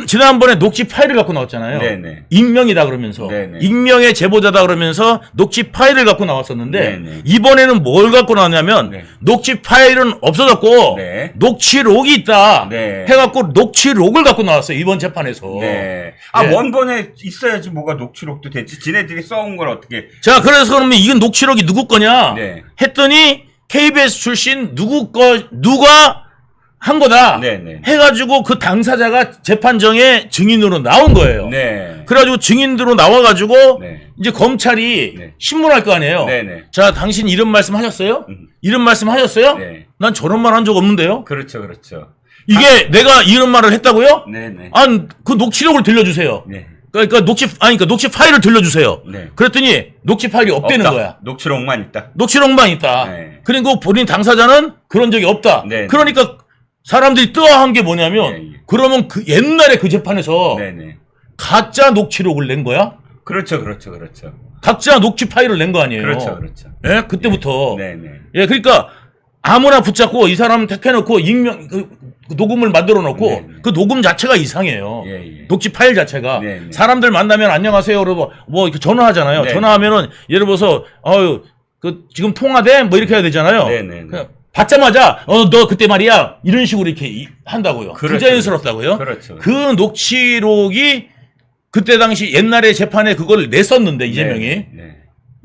지난번에 녹취 파일을 갖고 나왔잖아요. 네네. 익명이다 그러면서. 네네. 익명의 제보자다 그러면서 녹취 파일을 갖고 나왔었는데 네네. 이번에는 뭘 갖고 나왔냐면 네. 녹취 파일은 없어졌고 네. 녹취록이 있다 네. 해갖고 녹취록을 갖고 나왔어요. 이번 재판에서. 네. 예. 원본에 있어야지 뭐가 녹취록도 되지. 지네들이 써온 걸 어떻게. 자, 그래서 그러면 이건 녹취록이 누구 거냐? 네. 했더니 KBS 출신 누가 한 거다. 네네. 해가지고 그 당사자가 재판정에 증인으로 나온 거예요. 네. 그래가지고 증인으로 나와가지고 네. 이제 검찰이 네. 신문할 거 아니에요. 네네. 자, 당신 이런 말씀 하셨어요? 이런 말씀 하셨어요? 네. 난 저런 말 한 적 없는데요. 그렇죠, 그렇죠. 이게 내가 이런 말을 했다고요? 네네. 그 녹취록을 들려주세요. 네. 그러니까 녹취 파일을 들려주세요. 네. 그랬더니 녹취 파일이 없다는 없다. 거야. 녹취록만 있다. 녹취록만 있다. 네. 그리고 본인 당사자는 그런 적이 없다. 네. 그러니까 사람들이 뜨아한 게 뭐냐면 네. 그러면 옛날에 그 재판에서 네네. 가짜 녹취록을 낸 거야? 그렇죠, 그렇죠, 그렇죠. 가짜 녹취 파일을 낸 거 아니에요? 그렇죠, 그렇죠. 예, 그때부터. 네네. 예, 그러니까 아무나 붙잡고 이 사람 택해놓고 익명 그 녹음을 만들어 놓고 네. 그 녹음 자체가 이상해요. 예, 예. 녹취 파일 자체가 네, 네. 사람들 만나면 안녕하세요. 그러고 뭐 이렇게 전화하잖아요. 네. 전화하면은 예를 들어서 지금 통화돼 뭐 이렇게 해야 되잖아요. 네, 네, 네. 그냥 받자마자 너 그때 말이야 이런 식으로 이렇게 한다고요. 그렇죠. 부자연스럽다고요. 그렇죠. 그 녹취록이 그때 당시 옛날에 재판에 그걸 냈었는데 이재명이 네.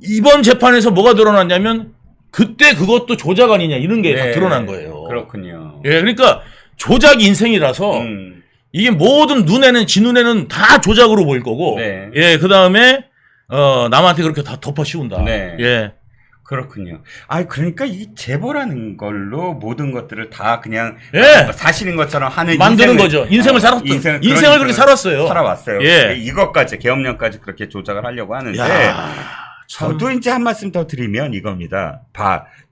이번 재판에서 뭐가 드러났냐면 그때 그것도 조작 아니냐 이런 게 다 네. 드러난 거예요. 그렇군요. 예, 그러니까 조작 인생이라서 이게 모든 눈에는 지 눈에는 다 조작으로 보일 거고, 네. 예, 그 다음에 남한테 그렇게 다 덮어 씌운다. 네. 예, 그렇군요. 아, 그러니까 이 제보라는 걸로 모든 것들을 다 그냥 예. 사실인 것처럼 하는 만드는 거죠. 인생을 살았던 인생을 그렇게 살았어요. 살아왔어요. 예. 이것까지 계엄령까지 그렇게 조작을 하려고 하는데 야, 저도 이제 한 말씀 더 드리면 이겁니다.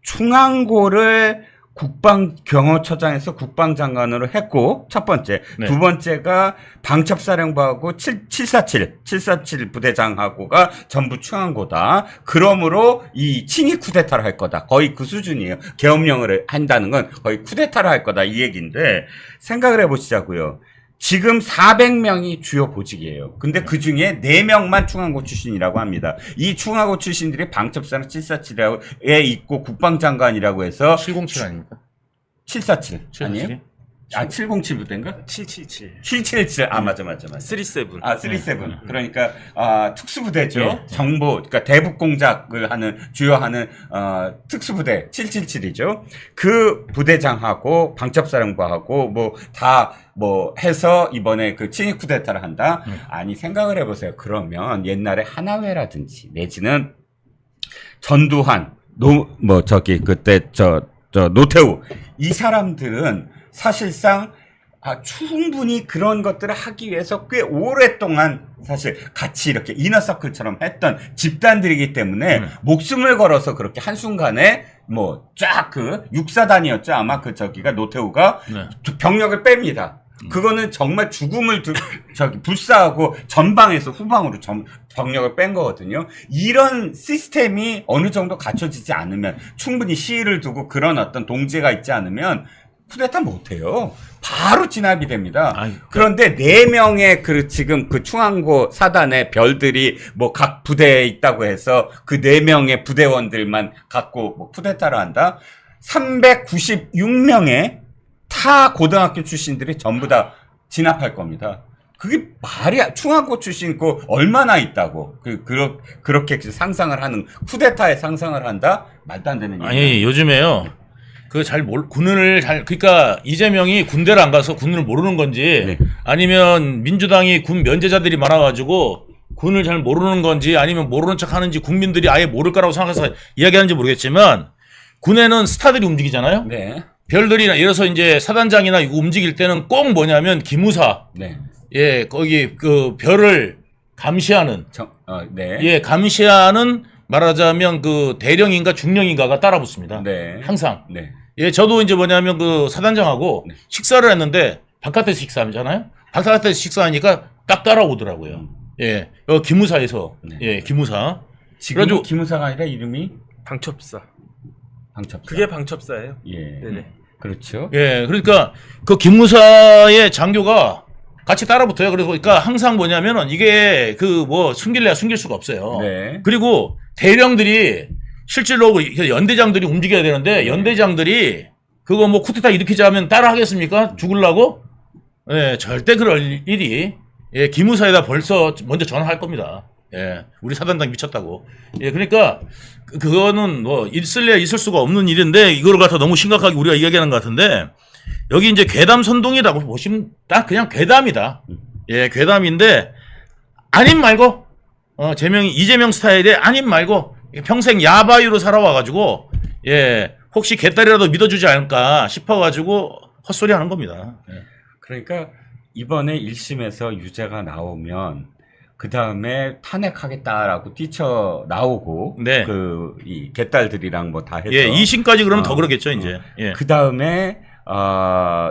충안고를 국방경호처장에서 국방장관으로 했고 첫 번째, 네. 두 번째가 방첩사령부하고 747 부대장하고가 전부 충안고다. 그러므로 이 친위 쿠데타를 할 거다. 거의 그 수준이에요. 계엄령을 한다는 건 거의 쿠데타를 할 거다 이 얘기인데 생각을 해보시자고요. 지금 400명이 주요 보직이에요. 근데 그 중에 4명만 충안고 출신이라고 합니다. 이 충안고 출신들이 방첩사랑 747에 있고 국방장관이라고 해서 707 아닙니까? 747 아니에요? 747? 707 부대인가? 777. 777. 맞아. 37. 37. 그러니까 특수부대죠. 예. 정보, 그러니까 대북 공작을 하는 주요하는 특수부대 777이죠. 그 부대장하고 방첩사령부하고 뭐 다뭐 해서 이번에 그 친위 쿠데타를 한다. 아니 생각을 해보세요. 그러면 옛날에 하나회라든지 내지는 전두환, 그때 노태우 이 사람들은 사실상 충분히 그런 것들을 하기 위해서 꽤 오랫동안 사실 같이 이렇게 이너서클처럼 했던 집단들이기 때문에 목숨을 걸어서 그렇게 한순간에 쫙 그 육사단이었죠. 아마 저기가 노태우가 네. 병력을 뺍니다. 그거는 정말 죽음을 불사하고 전방에서 후방으로 병력을 뺀 거거든요. 이런 시스템이 어느 정도 갖춰지지 않으면 충분히 시위를 두고 그런 어떤 동지가 있지 않으면 쿠데타 못해요. 바로 진압이 됩니다. 그런데 4명의 지금 그 충안고 사단의 별들이 각 부대에 있다고 해서 그 4명의 부대원들만 갖고 쿠데타를 한다? 396명의 타 고등학교 출신들이 전부 다 진압할 겁니다. 그게 충안고 출신 얼마나 있다고 그렇게 상상을 하는 쿠데타에 상상을 한다? 말도 안 되는 얘기예요. 아니 요즘에요. 그러니까 이재명이 군대를 안 가서 군을 모르는 건지 네. 아니면 민주당이 군 면제자들이 많아가지고 군을 잘 모르는 건지 아니면 모르는 척 하는지 국민들이 아예 모를 거라고 생각해서 이야기하는지 모르겠지만 군에는 스타들이 움직이잖아요. 네. 별들이나 예를 들어서 이제 사단장이나 이거 움직일 때는 꼭 뭐냐면 기무사. 네. 예, 거기 그 별을 감시하는. 네. 예, 감시하는 말하자면 그 대령인가 중령인가가 따라 붙습니다. 네. 항상. 네. 예, 저도 이제 뭐냐면 그 사단장하고 네. 식사를 했는데 바깥에서 식사하잖아요. 바깥에서 식사하니까 딱 따라오더라고요. 예, 기무사에서. 네. 예, 기무사. 지금 그래가지고- 기무사가 아니라 이름이 방첩사. 방첩사. 그게 방첩사예요. 예. 네네. 그렇죠. 예, 그러니까 그 기무사의 장교가 같이 따라붙어요. 그러니까 항상 뭐냐면은 이게 숨길래야 숨길 수가 없어요. 네. 그리고 대령들이 실제로 연대장들이 움직여야 되는데 연대장들이 그거 쿠데타 일으키자 하면 따라 하겠습니까? 죽으려고? 예, 절대 그럴 일이 기무사에다 벌써 먼저 전화할 겁니다. 예, 우리 사단장 미쳤다고. 예, 그러니까 그거는 있을래야 있을 수가 없는 일인데 이거를 갖다 너무 심각하게 우리가 이야기하는 것 같은데 여기 이제 괴담 선동이라고 보시면 딱 그냥 괴담이다. 예, 괴담인데 아님 말고 이재명 스타일의 아님 말고 평생 야바위로 살아와가지고 예, 혹시 개딸이라도 믿어주지 않을까 싶어가지고 헛소리 하는 겁니다. 예. 그러니까 이번에 1심에서 유죄가 나오면 그 다음에 탄핵하겠다라고 뛰쳐 나오고 네. 이 개딸들이랑 다 해서 예, 2심까지 그러면 더 그러겠죠, 이제. 예. 그 다음에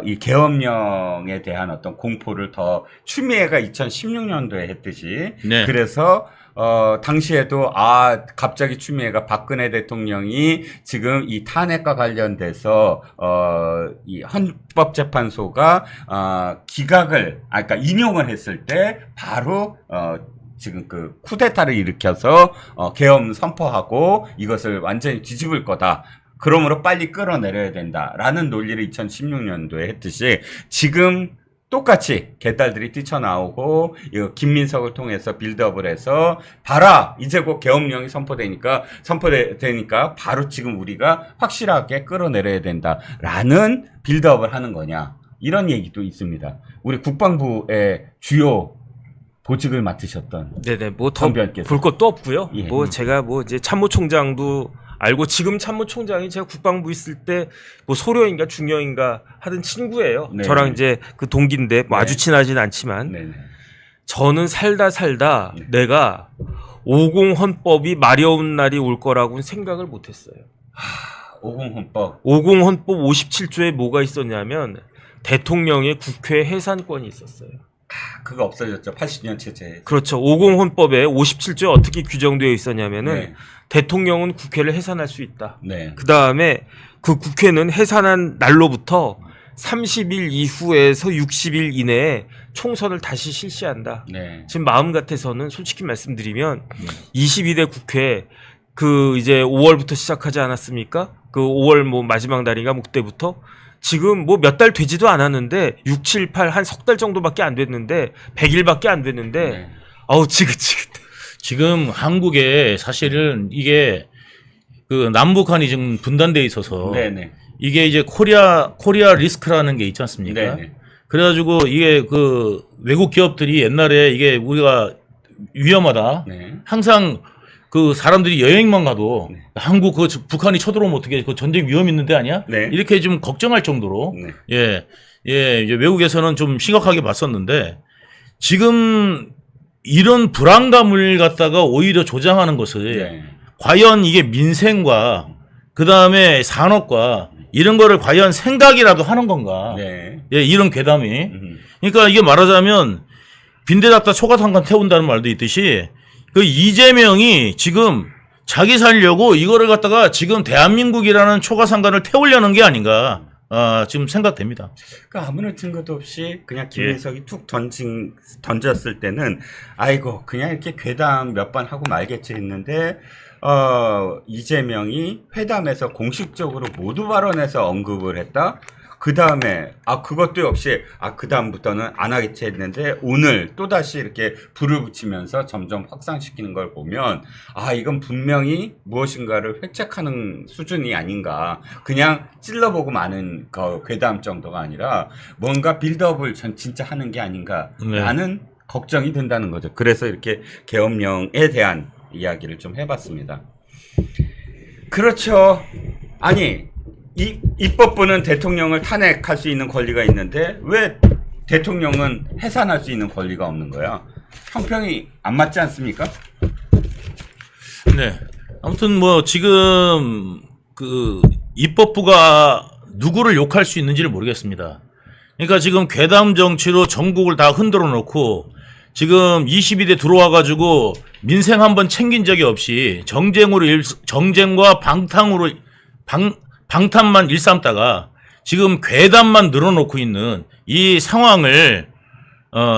이 계엄령에 대한 어떤 공포를 더 추미애가 2016년도에 했듯이 네. 그래서 당시에도 갑자기 추미애가 박근혜 대통령이 지금 이 탄핵과 관련돼서 이 헌법재판소가 기각을 그러니까 인용을 했을 때 바로 지금 그 쿠데타를 일으켜서 계엄 선포하고 이것을 완전히 뒤집을 거다. 그러므로 빨리 끌어내려야 된다라는 논리를 2016년도에 했듯이 지금 똑같이 개딸들이 뛰쳐나오고 이거 김민석을 통해서 빌드업을 해서 봐라 이제 곧 계엄령이 선포되니까 바로 지금 우리가 확실하게 끌어내려야 된다라는 빌드업을 하는 거냐 이런 얘기도 있습니다. 우리 국방부의 주요 보직을 맡으셨던 네네 뭐 더 장변께서. 볼 것도 없고요. 예. 뭐 제가 뭐 이제 참모총장도 알고 지금 참모총장이 제가 국방부 있을 때 뭐 소령인가 중령인가 하던 친구예요. 네. 저랑 이제 그 동기인데 뭐 아주 네. 친하진 않지만 네네. 저는 살다 네. 내가 50 헌법이 마려운 날이 올 거라고는 생각을 못했어요. 50 헌법. 50 헌법 57조에 뭐가 있었냐면 대통령의 국회 해산권이 있었어요. 그거 없어졌죠. 80년 체제. 그렇죠. 50 헌법에 57조에 어떻게 규정되어 있었냐면은 네. 대통령은 국회를 해산할 수 있다. 네. 그 다음에 그 국회는 해산한 날로부터 30일 이후에서 60일 이내에 총선을 다시 실시한다. 네. 지금 마음 같아서는 솔직히 말씀드리면 22대 국회 그 이제 5월부터 시작하지 않았습니까? 그 5월 뭐 마지막 날인가 뭐 그때부터 지금 뭐 몇 달 되지도 않았는데 6, 7, 8 한 석 달 정도밖에 안 됐는데 100일밖에 안 됐는데 네. 아우 지긋지긋. 지금 한국에 사실은 이게 그 남북한이 지금 분단돼 있어서 네네. 이게 이제 코리아 리스크라는 게 있지 않습니까? 네네. 그래가지고 이게 그 외국 기업들이 옛날에 이게 우리가 위험하다. 네. 항상 그 사람들이 여행만 가도 네. 한국 그 북한이 쳐들어오면 어떻게 그 전쟁 위험 있는 데 아니야? 네. 이렇게 좀 걱정할 정도로 네. 이제 외국에서는 좀 심각하게 봤었는데 지금 이런 불안감을 갖다가 오히려 조장하는 것을 네. 과연 이게 민생과 그 다음에 산업과 이런 거를 과연 생각이라도 하는 건가? 네. 예, 이런 괴담이. 음. 그러니까 이게 말하자면 빈대 잡다 초가 한간 태운다는 말도 있듯이 그 이재명이 지금 자기 살려고 이거를 갖다가 지금 대한민국이라는 초가상간을 태우려는 게 아닌가 지금 생각됩니다. 그러니까 아무런 증거도 없이 그냥 김민석이 툭 던졌을 때는 아이고 그냥 이렇게 괴담 몇 번 하고 말겠지 했는데 이재명이 회담에서 공식적으로 모두 발언해서 언급을 했다. 그 다음에 그것도 역시 그 다음부터는 안 하겠지 했는데 오늘 또다시 이렇게 불을 붙이면서 점점 확산시키는 걸 보면 이건 분명히 무엇인가를 획책하는 수준이 아닌가. 그냥 찔러보고 마는 괴담 정도가 아니라 뭔가 빌드업을 진짜 하는 게 아닌가라는 걱정이 든다는 거죠. 그래서 이렇게 계엄령에 대한 이야기를 좀 해봤습니다. 그렇죠. 아니 입법부는 대통령을 탄핵할 수 있는 권리가 있는데 왜 대통령은 해산할 수 있는 권리가 없는 거야? 형평이 안 맞지 않습니까? 네. 아무튼 뭐 지금 그 입법부가 누구를 욕할 수 있는지를 모르겠습니다. 그러니까 지금 괴담 정치로 전국을 다 흔들어 놓고 지금 22대 들어와 가지고 민생 한번 챙긴 적이 없이 정쟁과 방탄만 일삼다가 지금 괴담만 늘어놓고 있는 이 상황을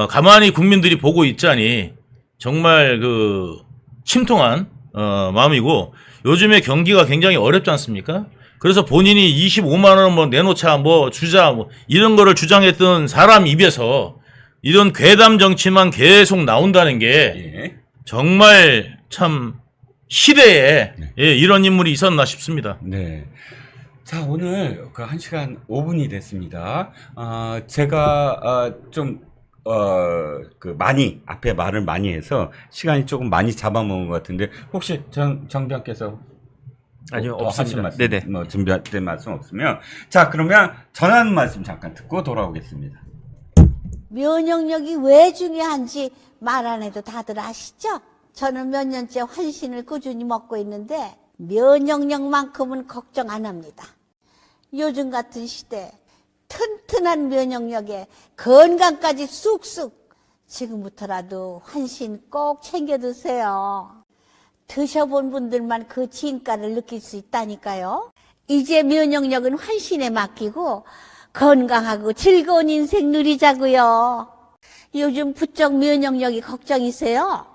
가만히 국민들이 보고 있자니 정말 그 심통한 마음이고 요즘에 경기가 굉장히 어렵지 않습니까? 그래서 본인이 25만 원 뭐 내놓자 뭐 주자 뭐 이런 거를 주장했던 사람 입에서 이런 괴담 정치만 계속 나온다는 게 정말 참 시대에 이런 인물이 있었나 싶습니다. 네. 자, 오늘 그 1시간 5분이 됐습니다. 제가 많이 앞에 말을 많이 해서 시간이 조금 많이 잡아먹은 것 같은데 혹시 정병께서 아니요, 또 없습니다. 하신 말씀, 네네. 뭐 준비된 말씀 없으면 자, 그러면 전하는 말씀 잠깐 듣고 돌아오겠습니다. 면역력이 왜 중요한지 말 안 해도 다들 아시죠? 저는 몇 년째 환신을 꾸준히 먹고 있는데 면역력만큼은 걱정 안 합니다. 요즘 같은 시대 튼튼한 면역력에 건강까지 쑥쑥 지금부터라도 환신 꼭 챙겨 드세요. 드셔본 분들만 그 진가를 느낄 수 있다니까요. 이제 면역력은 환신에 맡기고 건강하고 즐거운 인생 누리자고요. 요즘 부쩍 면역력이 걱정이세요?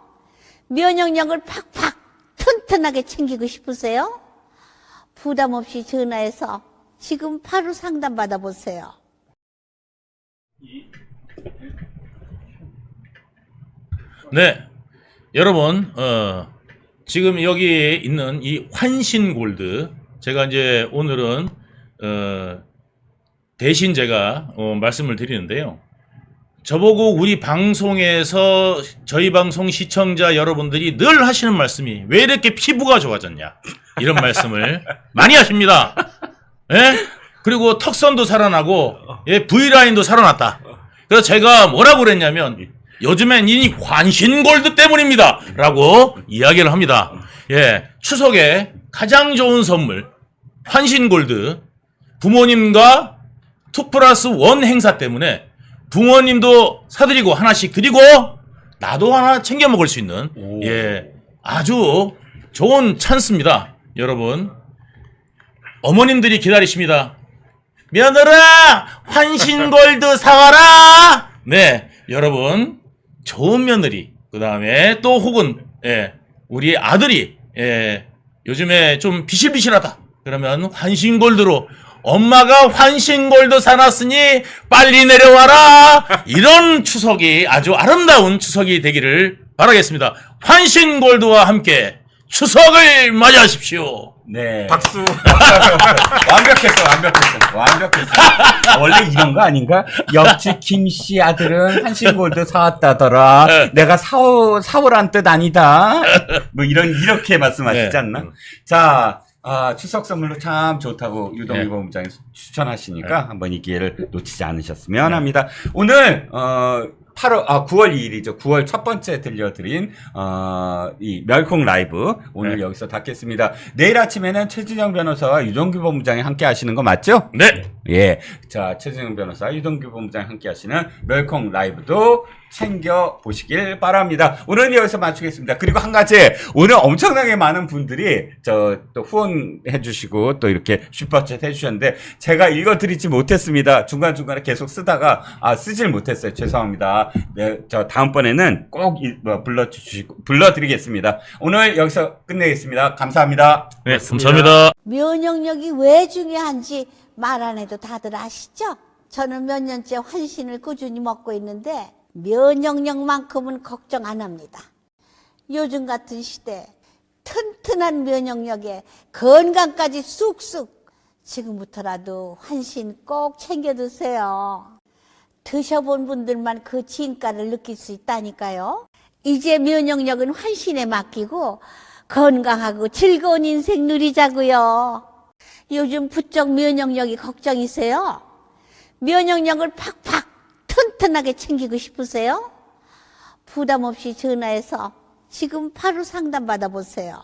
면역력을 팍팍 튼튼하게 챙기고 싶으세요? 부담 없이 전화해서 지금 바로 상담 받아보세요. 네, 여러분, 지금 여기 있는 이 환신골드, 제가 이제 오늘은, 대신 제가, 말씀을 드리는데요. 저보고 우리 방송에서 저희 방송 시청자 여러분들이 늘 하시는 말씀이 왜 이렇게 피부가 좋아졌냐. 이런 말씀을 많이 하십니다. 예? 그리고 턱선도 살아나고, 예, V라인도 살아났다. 그래서 제가 뭐라고 그랬냐면, 요즘엔 이 환신골드 때문입니다. 라고 이야기를 합니다. 예, 추석에 가장 좋은 선물, 환신골드, 부모님과 2+1 행사 때문에 부모님도 사드리고 하나씩 드리고 나도 하나 챙겨 먹을 수 있는 예, 아주 좋은 찬스입니다. 여러분, 어머님들이 기다리십니다. 며느라 환신골드 사와라. 네, 여러분, 좋은 며느리, 그 다음에 또 혹은 예, 우리 아들이 예, 요즘에 좀 비실비실하다 그러면 환신골드로 엄마가 환신골드 사놨으니 빨리 내려와라. 이런 추석이 아주 아름다운 추석이 되기를 바라겠습니다. 환신골드와 함께 추석을 맞이하십시오. 네. 박수. 완벽했어. 원래 이런 거 아닌가? 옆집 김씨 아들은 한신골드 사왔다더라. 내가 사오란 뜻 아니다. 뭐 이렇게 말씀하시지 네. 않나? 자, 추석 선물로 참 좋다고 유동희 네. 본부장이 추천하시니까 한번 이 기회를 놓치지 않으셨으면 합니다. 오늘, 9월 2일이죠. 9월 첫 번째 들려드린, 이 멸콩 라이브. 오늘 네. 여기서 닫겠습니다. 내일 아침에는 최진영 변호사와 유동규 본부장이 함께 하시는 거 맞죠? 네. 예. 자, 최진영 변호사, 유동규 본부장이 함께 하시는 멸콩 라이브도 챙겨보시길 바랍니다. 오늘 여기서 마치겠습니다. 그리고 한 가지, 오늘 엄청나게 많은 분들이 또 후원해주시고 또 이렇게 슈퍼챗 해주셨는데 제가 읽어드리지 못했습니다. 중간중간에 계속 쓰다가, 쓰질 못했어요. 죄송합니다. 네, 다음번에는 꼭 불러드리겠습니다. 오늘 여기서 끝내겠습니다. 감사합니다. 네, 고맙습니다. 감사합니다. 면역력이 왜 중요한지 말 안 해도 다들 아시죠? 저는 몇 년째 환신을 꾸준히 먹고 있는데 면역력만큼은 걱정 안 합니다. 요즘 같은 시대 튼튼한 면역력에 건강까지 쑥쑥, 지금부터라도 환신 꼭 챙겨 드세요. 드셔본 분들만 그 진가를 느낄 수 있다니까요. 이제 면역력은 환신에 맡기고 건강하고 즐거운 인생 누리자고요. 요즘 부쩍 면역력이 걱정이세요? 면역력을 팍팍 튼튼하게 챙기고 싶으세요? 부담 없이 전화해서 지금 바로 상담 받아보세요.